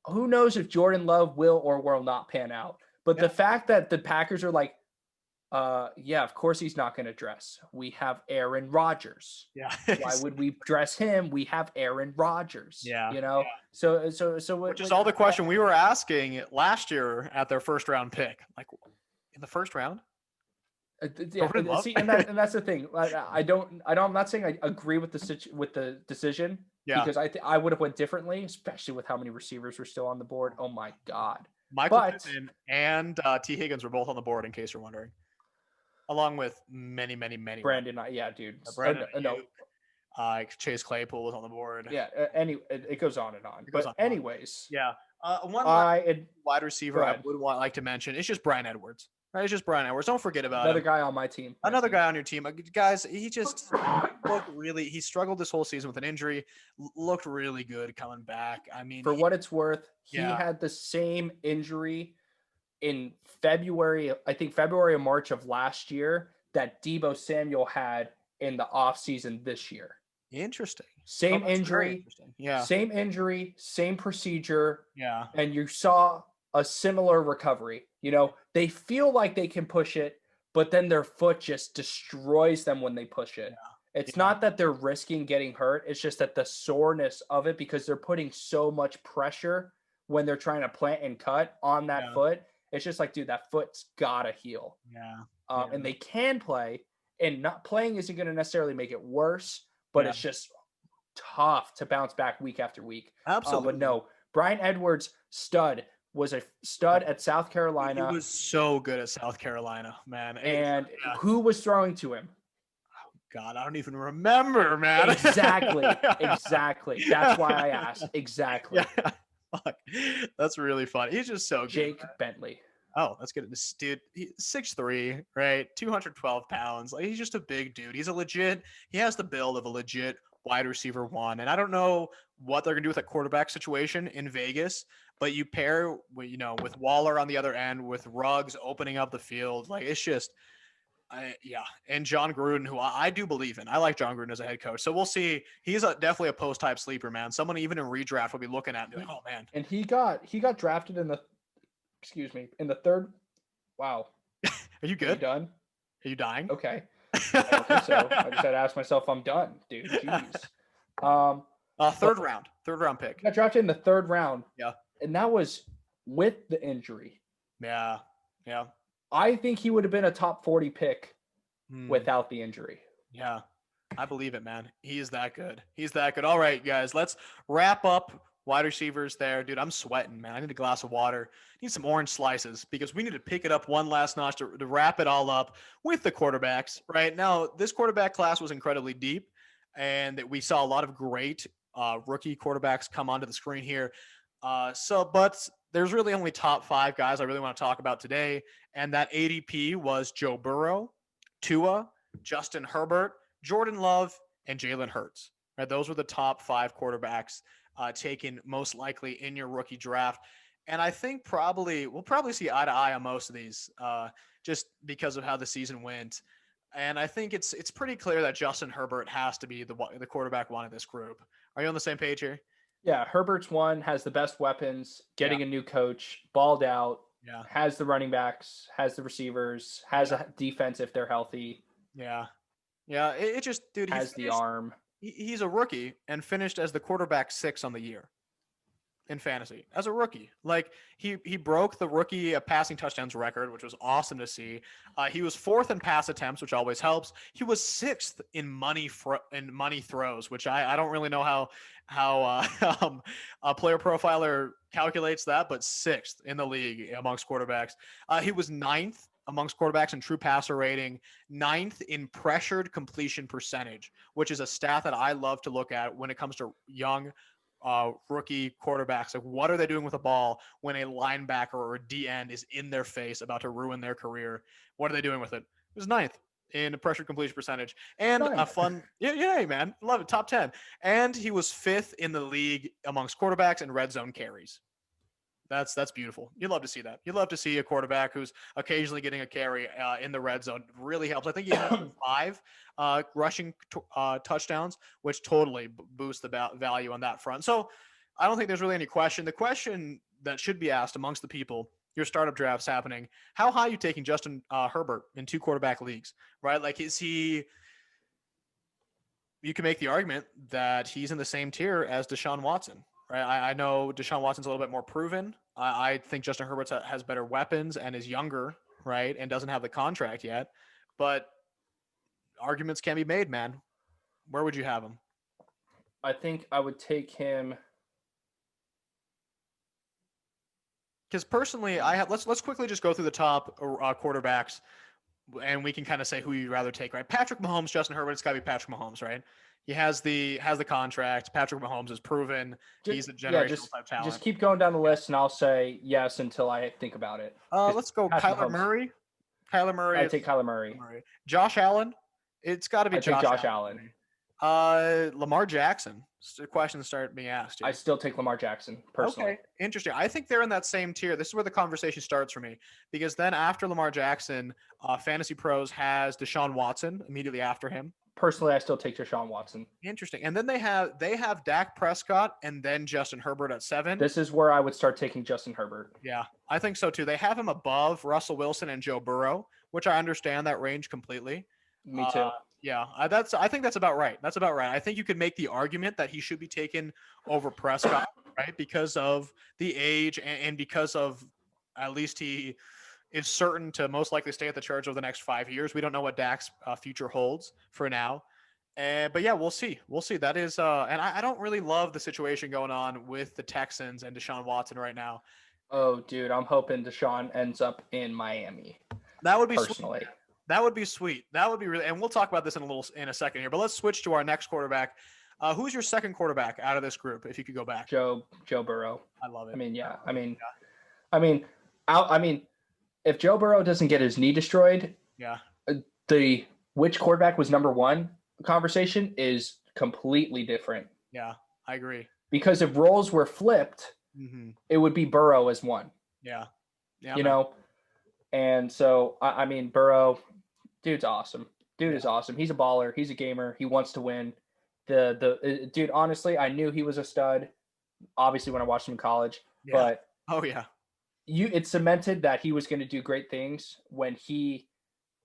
who knows if Jordan Love will or will not pan out. But the fact that the Packers are like, of course he's not going to dress. We have Aaron Rodgers. Yeah. Why would we dress him? We have Aaron Rodgers. Yeah. So which is all the question we were asking last year at their first round pick. Like, in the first round? See, and that's the thing. I'm not saying I agree with the decision. Yeah. Because I would have went differently, especially with how many receivers were still on the board. Oh my God. Micheal Pittman and T. Higgins were both on the board, in case you're wondering, along with many. Brandon, dude. Brandon, Chase Claypool was on the board. Yeah. It goes on and on. Anyways. Yeah. One wide receiver I would like to mention is just Bryan Edwards. Right, it's just Bryan Edwards. Don't forget about another guy on my team. Another guy on your team. Guys, he just looked he struggled this whole season with an injury, looked really good coming back. I mean, for what it's worth, he had the same injury in February or March of last year that Deebo Samuel had in the offseason this year. Interesting. Same injury. Yeah. Same injury, same procedure. Yeah. And you saw a similar recovery. They feel like they can push it, but then their foot just destroys them when they push it. Yeah. It's not that they're risking getting hurt. It's just that the soreness of it, because they're putting so much pressure when they're trying to plant and cut on that foot. It's just like, dude, that foot's got to heal. Yeah. And they can play, and not playing isn't going to necessarily make it worse, but it's just tough to bounce back week after week. Absolutely. But no, Bryan Edwards, was a stud at South Carolina. He was so good at South Carolina, man. And who was throwing to him? God, I don't even remember, man. Exactly. That's why I asked. Exactly. Yeah. Fuck. That's really funny. He's just so good. Jake Bentley. Oh, that's good. This dude, 6'3", right? 212 pounds. Like, he's just a big dude. He has the build of a legit wide receiver one. And I don't know what they're going to do with that quarterback situation in Vegas, but you pair, with Waller on the other end, with Ruggs opening up the field. Like, it's just, and John Gruden, who I do believe in. I like John Gruden as a head coach. So we'll see. He's definitely a post-type sleeper, man. Someone even in redraft will be looking at and be like, oh, man. And he got drafted in the third. Wow. Are you good? Are you done? Are you dying? Okay. I don't think so. I just had to ask myself if I'm done, dude. Jeez. Third round pick. Got drafted in the third round. Yeah. And that was with the injury. Yeah. I think he would have been a top 40 pick without the injury. Yeah. I believe it, man. He is that good. All right, guys, let's wrap up wide receivers there. Dude, I'm sweating, man. I need a glass of water. Need some orange slices because we need to pick it up one last notch to wrap it all up with the quarterbacks. Right now, this quarterback class was incredibly deep, and we saw a lot of great rookie quarterbacks come onto the screen here. But there's really only top 5 guys I really want to talk about today, and that ADP was Joe Burrow, Tua, Justin Herbert, Jordan Love, and Jalen Hurts. Right, those were the top 5 quarterbacks taken most likely in your rookie draft. And I think we'll probably see eye to eye on most of these just because of how the season went. And I think it's pretty clear that Justin Herbert has to be the quarterback one of this group. Are you on the same page here? Yeah, Herbert's one, has the best weapons, getting a new coach, balled out, has the running backs, has the receivers, has a defense if they're healthy. Yeah. It just, dude, has the arm. He's a rookie and finished as the quarterback 6 on the year in fantasy as a rookie. Like, he broke the rookie passing touchdowns record, which was awesome to see. He was 4th in pass attempts, which always helps. He was 6th in money throws, which I don't really know how a player profiler calculates that, but 6th in the league amongst quarterbacks. He was 9th amongst quarterbacks in true passer rating, 9th in pressured completion percentage, which is a stat that I love to look at when it comes to young rookie quarterbacks. Like, what are they doing with the ball when a linebacker or a D end is in their face about to ruin their career? What are they doing with it? It was 9th in pressure completion percentage. And a fun, man, love it, top 10. And he was 5th in the league amongst quarterbacks in red zone carries. That's beautiful. You'd love to see that. You'd love to see a quarterback who's occasionally getting a carry in the red zone. It really helps. I think he had 5 rushing touchdowns, which totally boosts the value on that front. So I don't think there's really any question. The question that should be asked amongst the people, your startup drafts happening, how high are you taking Justin Herbert in 2 quarterback leagues, right? Like, you can make the argument that he's in the same tier as Deshaun Watson. Right, I know Deshaun Watson's a little bit more proven. I think Justin Herbert has better weapons and is younger, right, and doesn't have the contract yet. But arguments can be made, man. Where would you have him? I think I would take him. Because personally, let's quickly just go through the top quarterbacks, and we can kind of say who you'd rather take. Right, Patrick Mahomes, Justin Herbert. It's got to be Patrick Mahomes, right? He has the contract. Patrick Mahomes is proven. He's a generational type talent. Just keep going down the list, and I'll say yes until I think about it. Let's go Kyler Murray. I take Kyler Murray. Josh Allen. It's got to be Josh Allen. Lamar Jackson. The questions start being asked. Dude. I still take Lamar Jackson, personally. Okay, interesting. I think they're in that same tier. This is where the conversation starts for me. Because then after Lamar Jackson, Fantasy Pros has Deshaun Watson immediately after him. Personally, I still take Deshaun Watson. Interesting. And then they have Dak Prescott and then Justin Herbert at 7. This is where I would start taking Justin Herbert. Yeah, I think so too. They have him above Russell Wilson and Joe Burrow, which I understand that range completely. Me too. Yeah, I think that's about right. I think you could make the argument that he should be taken over Prescott, right? Because of the age and because of at least he is certain to most likely stay at the Chargers over the next 5 years. We don't know what Dak's future holds for now. But yeah, we'll see. We'll see. That is, and I don't really love the situation going on with the Texans and Deshaun Watson right now. Oh, dude, I'm hoping Deshaun ends up in Miami. That would be personally. Sweet. That would be sweet. That would be really, and we'll talk about this in a second here. But let's switch to our next quarterback. Who's your second quarterback out of this group? If you could go back, Joe Burrow. I love it. I mean, yeah. I mean, if Joe Burrow doesn't get his knee destroyed, yeah, the which quarterback was number one conversation is completely different. Yeah, I agree. Because if roles were flipped, it would be Burrow as one. Yeah. You know? And so, I mean, Burrow, dude's awesome. Dude is awesome. He's a baller. He's a gamer. He wants to win. Dude, honestly, I knew he was a stud, obviously, when I watched him in college. Yeah. But it cemented that he was going to do great things when he,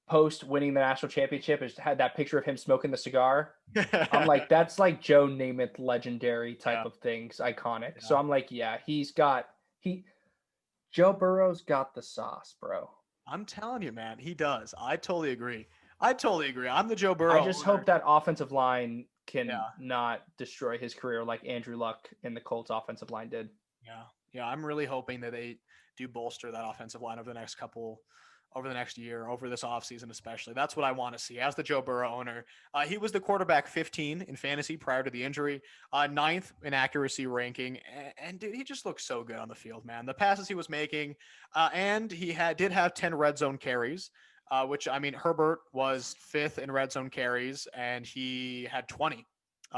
post winning the national championship, had that picture of him smoking the cigar. I'm like, that's like Joe Namath legendary type of things, iconic. Yeah. So I'm like, yeah, Joe Burrow's got the sauce, bro. I'm telling you, man, he does. I totally agree. I'm the Joe Burrow. I just hope that offensive line can not destroy his career like Andrew Luck and the Colts offensive line did. Yeah. I'm really hoping that they do bolster that offensive line over the next year, over this offseason especially. That's what I want to see. As the Joe Burrow owner, he was the quarterback 15 in fantasy prior to the injury, 9th in accuracy ranking, and dude, he just looked so good on the field, man. The passes he was making, and he did have 10 red zone carries, which, I mean, Herbert was 5th in red zone carries, and he had 20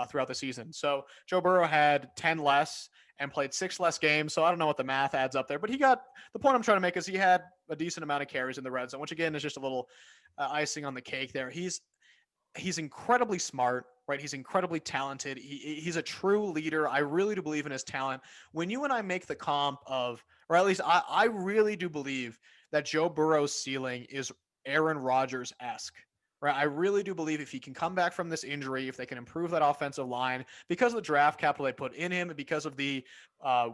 throughout the season. So Joe Burrow had 10 less and played 6 less games. So I don't know what the math adds up there, but the point I'm trying to make is he had a decent amount of carries in the red zone, which again is just a little icing on the cake there. He's incredibly smart, right? He's incredibly talented. He's a true leader. I really do believe in his talent. When you and I make the comp of, or at least I really do believe that Joe Burrow's ceiling is Aaron Rodgers-esque. Right, I really do believe if he can come back from this injury, if they can improve that offensive line because of the draft capital they put in him, and because of the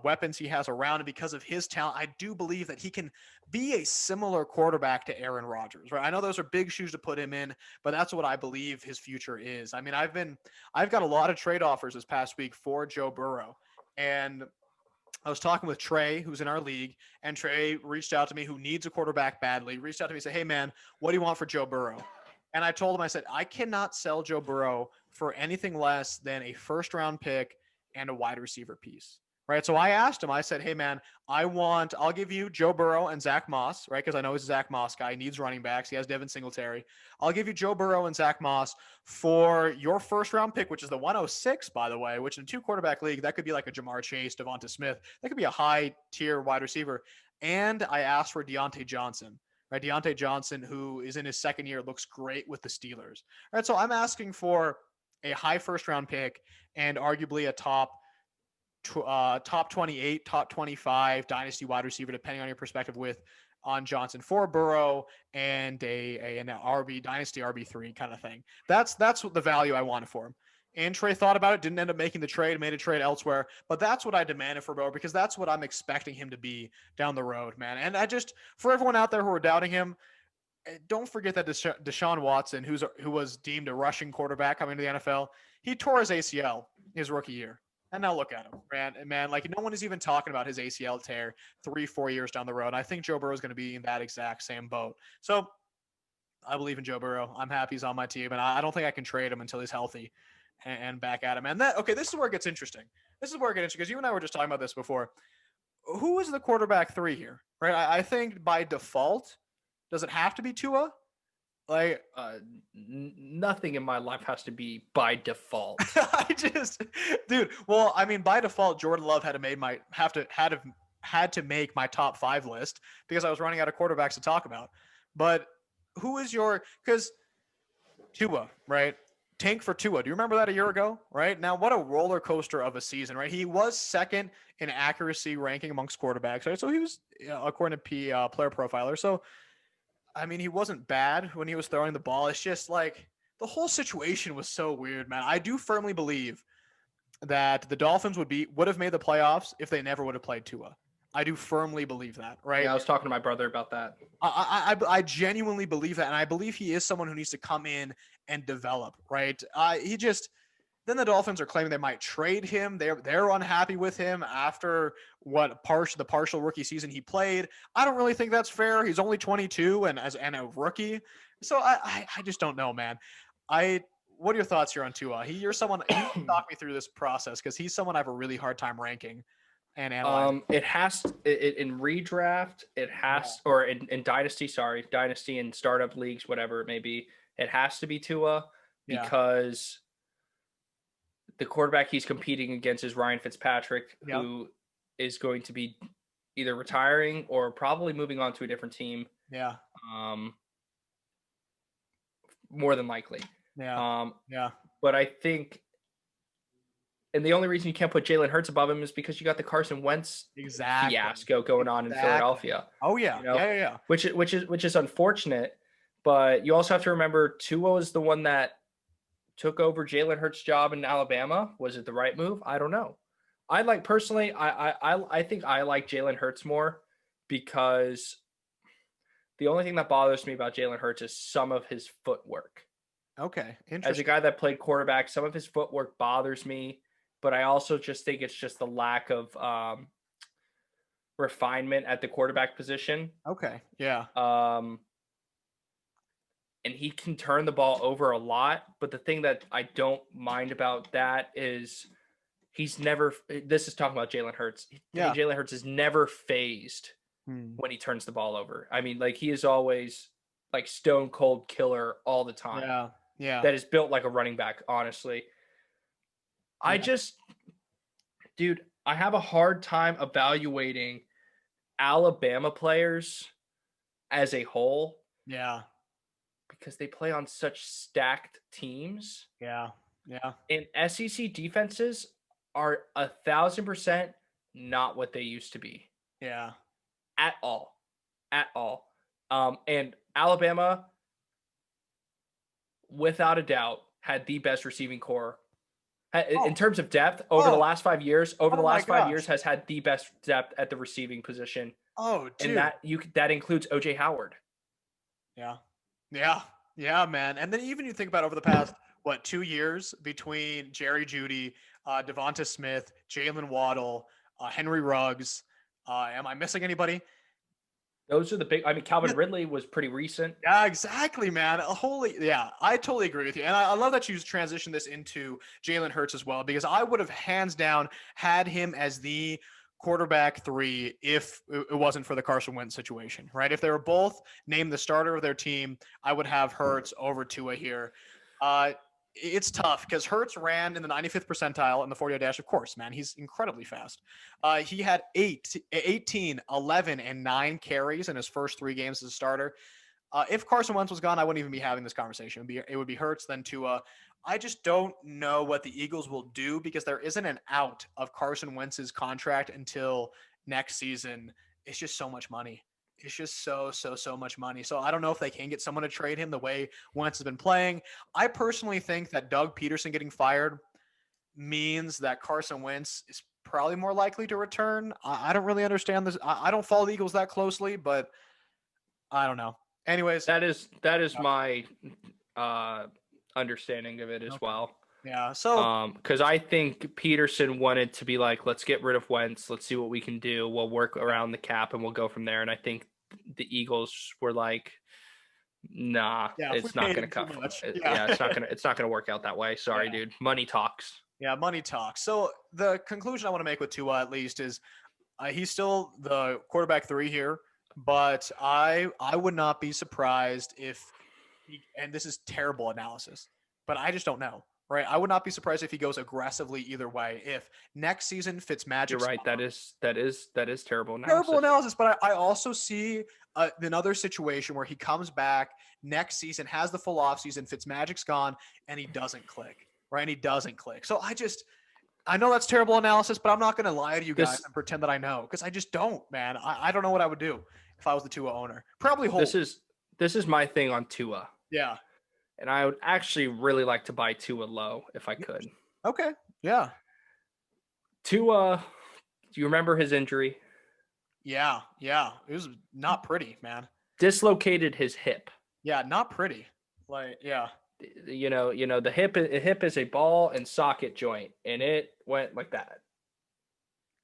weapons he has around, and because of his talent, I do believe that he can be a similar quarterback to Aaron Rodgers. Right, I know those are big shoes to put him in, but that's what I believe his future is. I mean, I've got a lot of trade offers this past week for Joe Burrow, and I was talking with Trey, who's in our league, and Trey reached out to me, who needs a quarterback badly. Reached out to me and said, "Hey man, what do you want for Joe Burrow?" And I told him, I said, I cannot sell Joe Burrow for anything less than a first-round pick and a wide receiver piece, right? So I asked him, I said, hey, man, I'll give you Joe Burrow and Zach Moss, right? Because I know he's a Zach Moss guy. He needs running backs. He has Devin Singletary. I'll give you Joe Burrow and Zach Moss for your first-round pick, which is the 106, by the way, which in a 2-quarterback league, that could be like a Jamar Chase, Devonta Smith. That could be a high-tier wide receiver. And I asked for Deontay Johnson. Right, Deontay Johnson, who is in his second year, looks great with the Steelers. All right, so I'm asking for a high first-round pick and arguably a top 28, top 25 dynasty wide receiver, depending on your perspective, on Johnson for Burrow and an dynasty RB3 kind of thing. That's what the value I wanted for him. And Trey thought about it, didn't end up making the trade, made a trade elsewhere. But that's what I demanded for Burrow, because that's what I'm expecting him to be down the road, man. And for everyone out there who are doubting him, don't forget that Deshaun Watson, who was deemed a rushing quarterback coming to the NFL, he tore his ACL his rookie year. And now look at him, man. Like, no one is even talking about his ACL tear 3-4 years down the road. And I think Joe Burrow is going to be in that exact same boat. So I believe in Joe Burrow. I'm happy he's on my team, and I don't think I can trade him until he's healthy and back at him. And this is where it gets interesting. Because you and I were just talking about this before. Who is the quarterback 3 here? Right? I think by default, does it have to be Tua? Like, nothing in my life has to be by default. Dude. Well, I mean, by default, Jordan Love had to make my top 5 list because I was running out of quarterbacks to talk about. But who is because Tua, right? Tank for Tua. Do you remember that a year ago? Right now, what a roller coaster of a season, right? He was 2nd in accuracy ranking amongst quarterbacks, right? So he was, according to Player Profiler. So, I mean, he wasn't bad when he was throwing the ball. It's just like the whole situation was so weird, man. I do firmly believe that the Dolphins would have made the playoffs if they never would have played Tua. I do firmly believe that, right? Yeah, I was talking to my brother about that. I genuinely believe that, and I believe he is someone who needs to come in and develop, right? Then the Dolphins are claiming they might trade him. They're unhappy with him after the partial rookie season he played. I don't really think that's fair. He's only 22 and a rookie, so I just don't know, man. What are your thoughts here on Tua? You talk me through this process because he's someone I have a really hard time ranking and analyzing. It has in redraft. It has or in dynasty and startup leagues, whatever it may be. It has to be Tua because the quarterback he's competing against is Ryan Fitzpatrick, who is going to be either retiring or probably moving on to a different team. Yeah. More than likely. Yeah. But I think, and the only reason you can't put Jalen Hurts above him is because you got the Carson Wentz fiasco going on in Philadelphia. Oh yeah. You know? Yeah. Which is unfortunate, but you also have to remember Tua is the one that took over Jalen Hurts' job in Alabama. Was it the right move? I don't know. I think I like Jalen Hurts more because the only thing that bothers me about Jalen Hurts is some of his footwork. Okay, interesting. As a guy that played quarterback, some of his footwork bothers me, but I also just think it's just the lack of refinement at the quarterback position. Okay, yeah. And he can turn the ball over a lot, but the thing that I don't mind about that is this is talking about Jalen Hurts. Yeah. Jalen Hurts is never phased when he turns the ball over. I mean, like he is always like stone cold killer all the time. Yeah. That is built like a running back, honestly. Yeah. I have a hard time evaluating Alabama players as a whole. Yeah. Because they play on such stacked teams. Yeah. And SEC defenses are 1,000% not what they used to be. Yeah. At all. And Alabama, without a doubt, had the best receiving core. In terms of depth, over the last 5 years, has had the best depth at the receiving position. Oh, dude. And that includes OJ Howard. Yeah, man. And then even you think about over the past, 2 years between Jerry Jeudy, Devonta Smith, Jalen Waddle, Henry Ruggs. Am I missing anybody? Those are the big. I mean, Calvin Ridley was pretty recent. Yeah, exactly, man. I totally agree with you. And I love that you transitioned this into Jalen Hurts as well, because I would have hands down had him as the quarterback 3 if it wasn't for the Carson Wentz situation, right? If they were both named the starter of their team, I would have Hurts over Tua here. It's tough because Hurts ran in the 95th percentile in the 40-yard dash. Of course, man, he's incredibly fast. He had 18, 11, and 9 carries in his first 3 games as a starter. If Carson Wentz was gone, I wouldn't even be having this conversation. It would be Hurts, then Tua. I just don't know what the Eagles will do because there isn't an out of Carson Wentz's contract until next season. It's just so much money. It's just so much money. So I don't know if they can get someone to trade him the way Wentz has been playing. I personally think that Doug Peterson getting fired means that Carson Wentz is probably more likely to return. I don't really understand this. I don't follow the Eagles that closely, but I don't know. Anyways, that is my understanding of it as well. Yeah. So because I think Peterson wanted to be like, let's get rid of Wentz. Let's see what we can do. We'll work around the cap and we'll go from there. And I think the Eagles were like, nah, it's not going to come. It's not going to work out that way. Sorry, dude. Money talks. Yeah, money talks. So the conclusion I want to make with Tua at least is he's still the quarterback 3 here, but I would not be surprised if and this is terrible analysis, but I just don't know. Right, I would not be surprised if he goes aggressively either way. If next season Fitzmagic, you're right. That is terrible analysis. Terrible analysis. But I also see another situation where he comes back next season, has the full offseason, Fitzmagic's gone, and he doesn't click. Right, and he doesn't click. So I know that's terrible analysis, but I'm not going to lie to you guys and pretend that I know because I just don't, man. I don't know what I would do if I was the Tua owner. Probably hold. This is my thing on Tua. Yeah. And I would actually really like to buy Tua low if I could. Okay. Yeah. Tua, do you remember his injury? Yeah. It was not pretty, man. Dislocated his hip. Yeah, not pretty. Like, yeah. The hip is a ball and socket joint, and it went like that.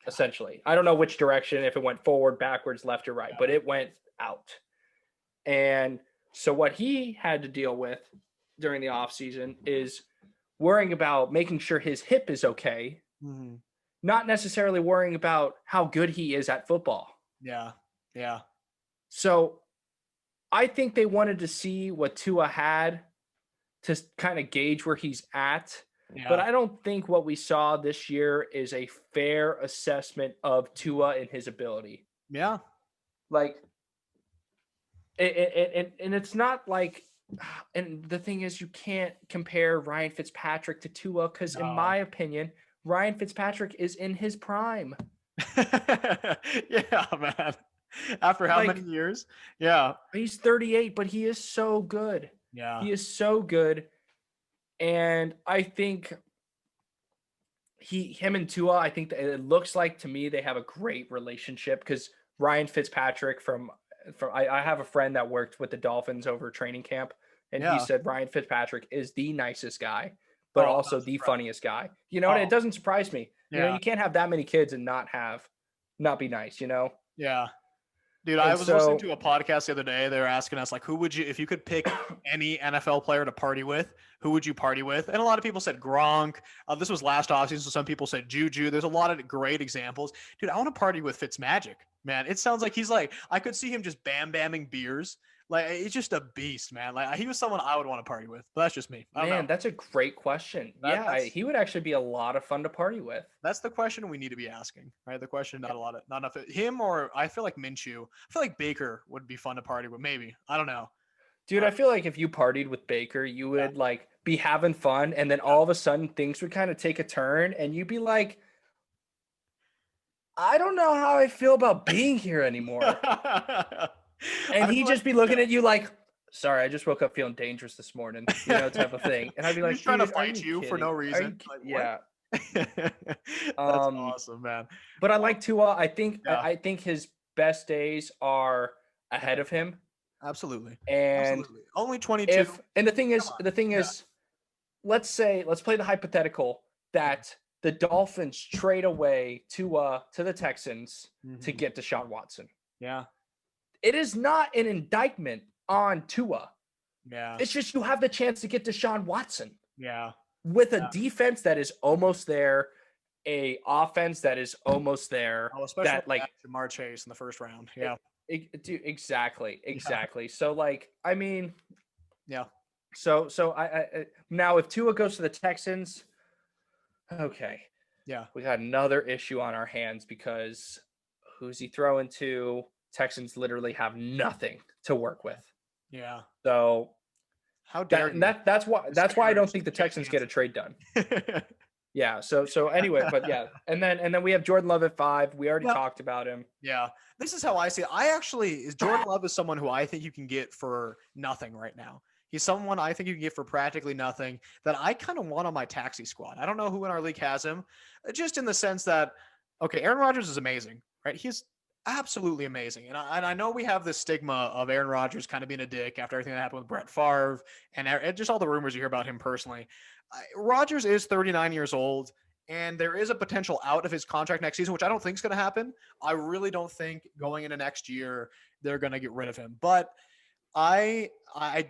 Essentially, I don't know which direction, if it went forward, backwards, left, or right, but it went out. And so what he had to deal with during the offseason is worrying about making sure his hip is okay, not necessarily worrying about how good he is at football. Yeah. So I think they wanted to see what Tua had to kind of gauge where he's at. Yeah. But I don't think what we saw this year is a fair assessment of Tua and his ability. Yeah. Like, and it's not like, and the thing is, you can't compare Ryan Fitzpatrick to Tua because, in my opinion, Ryan Fitzpatrick is in his prime. Yeah, man. After how many years? Yeah. He's 38, but he is so good. Yeah. He is so good. And I think him and Tua, I think that it looks like to me they have a great relationship because Ryan Fitzpatrick I have a friend that worked with the Dolphins over training camp, and he said Ryan Fitzpatrick is the nicest guy, but also the funniest guy. You know, and it doesn't surprise me. You know, you can't have that many kids and not be nice, you know? Yeah. Dude, I was listening to a podcast the other day. They were asking us, like, if you could pick any NFL player to party with, who would you party with? And a lot of people said Gronk. This was last offseason, so some people said Juju. There's a lot of great examples. Dude, I want to party with Fitzmagic, man. It sounds like he's like, I could see him just bam-bamming beers. Like, it's just a beast, man. Like, he was someone I would want to party with, but that's just me. Man, that's a great question. He would actually be a lot of fun to party with. That's the question we need to be asking, right? The question, not enough. Him, or I feel like Minshew. I feel like Baker would be fun to party with, maybe. I don't know. Dude, I feel like if you partied with Baker, you would like be having fun, and then all of a sudden things would kind of take a turn, and you'd be like, I don't know how I feel about being here anymore. And he'd just be looking at you like, sorry, I just woke up feeling dangerous this morning, type of thing. And I'd be like, he's trying to fight you for no reason. Yeah. That's awesome, man. But I like Tua. I think his best days are ahead of him. Absolutely. And only 22. And the thing is, let's play the hypothetical that the Dolphins trade away Tua to the Texans to get Deshaun Watson. Yeah. It is not an indictment on Tua. Yeah. It's just you have the chance to get Deshaun Watson. Yeah. With a defense that is almost there, a offense that is almost there. Oh, especially that, like Jamar Chase in the first round. Yeah. Exactly. Yeah. So, like, I mean, yeah. So I now if Tua goes to the Texans, okay. Yeah. We got another issue on our hands because who's he throwing to? Texans literally have nothing to work with. Yeah. So how dare you? That's why I don't think the Texans get a trade done. Yeah. So anyway, but yeah. And then we have Jordan Love at 5. We already talked about him. Yeah. This is how I see it. Jordan Love is someone who I think you can get for nothing right now. He's someone I think you can get for practically nothing that I kind of want on my taxi squad. I don't know who in our league has him, just in the sense that, okay, Aaron Rodgers is amazing, right? He's absolutely amazing. And I know we have this stigma of Aaron Rodgers kind of being a dick after everything that happened with Brett Favre and just all the rumors you hear about him personally. Rodgers is 39 years old, and there is a potential out of his contract next season, which I don't think is going to happen. I really don't think going into next year they're going to get rid of him. But I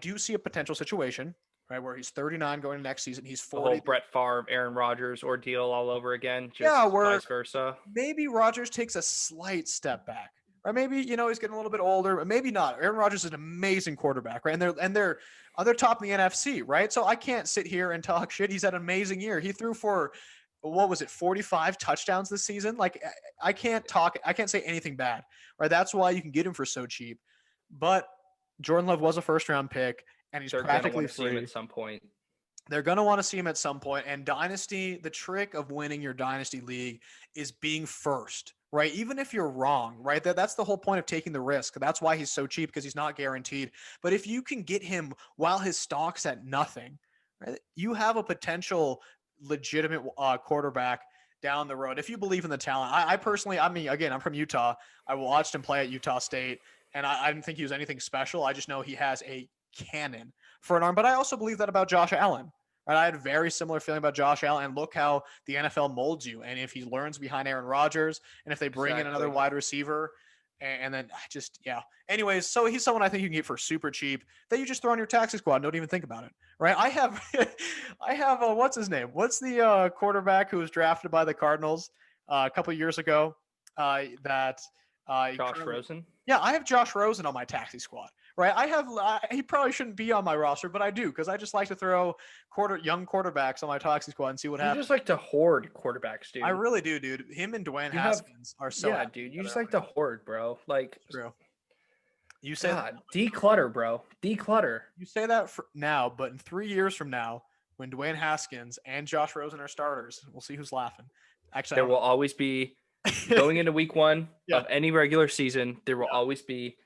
do see a potential situation, right, where he's 39 going into next season. He's 40. The whole Brett Favre, Aaron Rodgers ordeal all over again. Vice versa. Maybe Rodgers takes a slight step back, right? Maybe he's getting a little bit older, but maybe not. Aaron Rodgers is an amazing quarterback, right? And they're top in the NFC, right? So I can't sit here and talk shit. He's had an amazing year. He threw for 45 touchdowns this season? Like, I can't say anything bad, right? That's why you can get him for so cheap. But Jordan Love was a first-round pick, and he's practically free. See him at some point. They're going to want to see him at some point. And Dynasty, the trick of winning your Dynasty league is being first, right? Even if you're wrong, right? That's the whole point of taking the risk. That's why he's so cheap, because he's not guaranteed. But if you can get him while his stock's at nothing, right, you have a potential legitimate quarterback down the road. If you believe in the talent, I personally, I mean, again, I'm from Utah. I watched him play at Utah State, and I didn't think he was anything special. I just know he has a cannon for an arm. But I also believe that about Josh Allen. Right? I had a very similar feeling about Josh Allen. And look how the NFL molds you. And if he learns behind Aaron Rodgers, and if they bring in another wide receiver, and then yeah. Anyways, so he's someone I think you can get for super cheap that you just throw on your taxi squad and don't even think about it, right? I have, what's his name? What's the quarterback who was drafted by the Cardinals a couple of years ago? Josh Rosen. Yeah, I have Josh Rosen on my taxi squad, right? He probably shouldn't be on my roster, but I do because I just like to throw young quarterbacks on my taxi squad and see what happens. You just like to hoard quarterbacks, dude. I really do, dude. Him and Dwayne Haskins are so. Yeah, dude. You just like to hoard, bro. Like, true. You say that. Declutter, bro. Declutter. You say that for now, but in 3 years from now, when Dwayne Haskins and Josh Rosen are starters, we'll see who's laughing. Actually, there will always be. Going into week 1 of any regular season, there will always be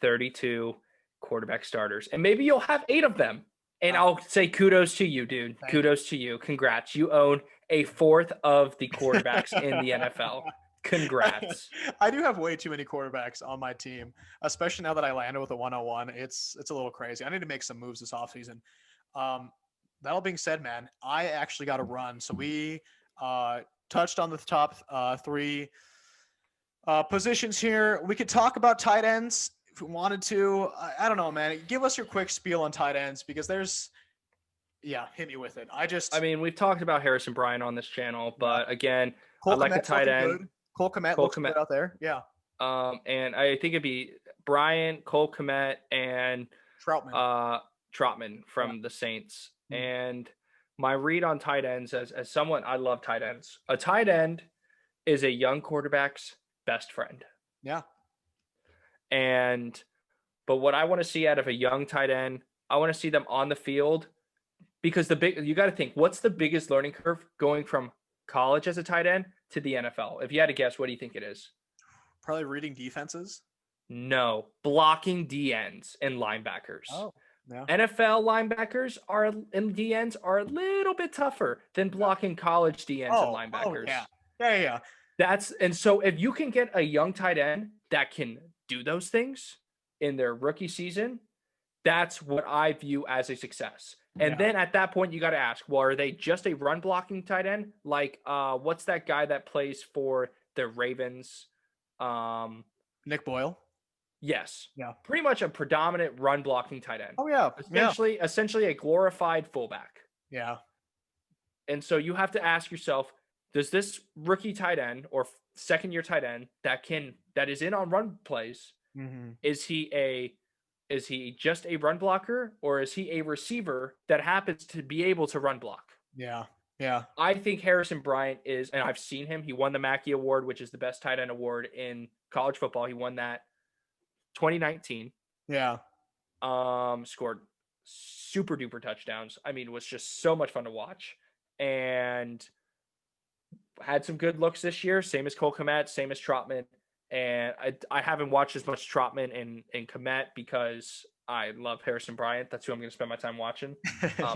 32 quarterback starters. And maybe you'll have 8 of them. And I'll say kudos to you, dude. Kudos to you. Congrats. You own a fourth of the quarterbacks in the NFL. Congrats. I do have way too many quarterbacks on my team, especially now that I landed with a 101. It's a little crazy. I need to make some moves this offseason. That all being said, man, I actually got to run. So we touched on the top 3 positions here. We could talk about tight ends if we wanted to. I don't know, man. Give us your quick spiel on tight ends because hit me with it. I mean, we've talked about Harrison Bryant on this channel, but again, I like a tight end. Cole Kmet looks good out there. Yeah. And I think it'd be Bryant, Cole Kmet, and Trotman from the Saints. Mm-hmm. And my read on tight ends as someone, I love tight ends. A tight end is a young quarterback's best friend. Yeah. But what I want to see out of a young tight end, I want to see them on the field because you got to think, what's the biggest learning curve going from college as a tight end to the NFL? If you had to guess, what do you think it is? Probably reading defenses. No, blocking DNs and linebackers. Oh. Yeah. NFL linebackers and DNs are a little bit tougher than blocking college DNs and linebackers. Yeah. And so if you can get a young tight end that can do those things in their rookie season, that's what I view as a success. And then at that point, you got to ask, well, are they just a run blocking tight end? Like, what's that guy that plays for the Ravens? Nick Boyle. Yes. Yeah. Pretty much a predominant run blocking tight end. Oh yeah. Essentially a glorified fullback. Yeah. And so you have to ask yourself, does this rookie tight end or second year tight end that is in on run plays, is he just a run blocker or is he a receiver that happens to be able to run block? Yeah. Yeah. I think Harrison Bryant is, and I've seen him. He won the Mackey Award, which is the best tight end award in college football. He won that 2019. Yeah. Scored super duper touchdowns. I mean, it was just so much fun to watch and had some good looks this year. Same as Cole Kmet, same as Trotman. And I haven't watched as much Trotman and Kmet because I love Harrison Bryant. That's who I'm going to spend my time watching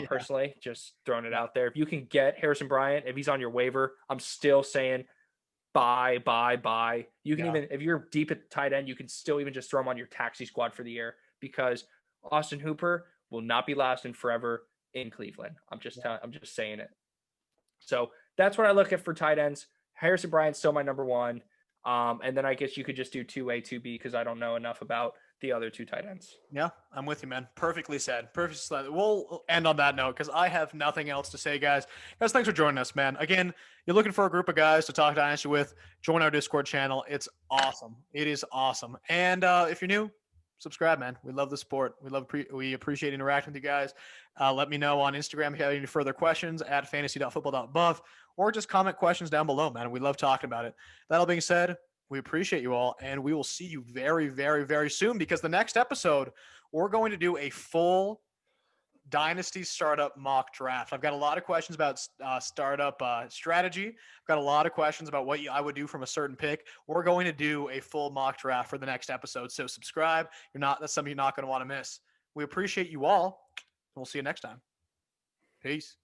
personally, just throwing it out there. If you can get Harrison Bryant, if he's on your waiver, I'm still saying buy. You can even, if you're deep at tight end, you can still even just throw him on your taxi squad for the year because Austin Hooper will not be lasting forever in Cleveland. I'm just saying it. So that's what I look at for tight ends. Harrison Bryant's still my number 1. And then I guess you could just do 2A, 2B because I don't know enough about the other 2 tight ends. Yeah, I'm with you, man. Perfectly said. Perfectly said. We'll end on that note because I have nothing else to say, guys. Guys, thanks for joining us, man. Again, you're looking for a group of guys to talk Dynasty with, join our Discord channel. It's awesome. It is awesome. And if you're new, subscribe, man. We love the support. We appreciate interacting with you guys. Let me know on Instagram if you have any further questions at fantasy.football.buff or just comment questions down below, man. We love talking about it. That all being said, we appreciate you all, and we will see you very, very, very soon because the next episode, we're going to do a full Dynasty startup mock draft. I've got a lot of questions about startup strategy. I've got a lot of questions about what I would do from a certain pick. We're going to do a full mock draft for the next episode, so subscribe. That's something you're not going to want to miss. We appreciate you all. We'll see you next time. Peace.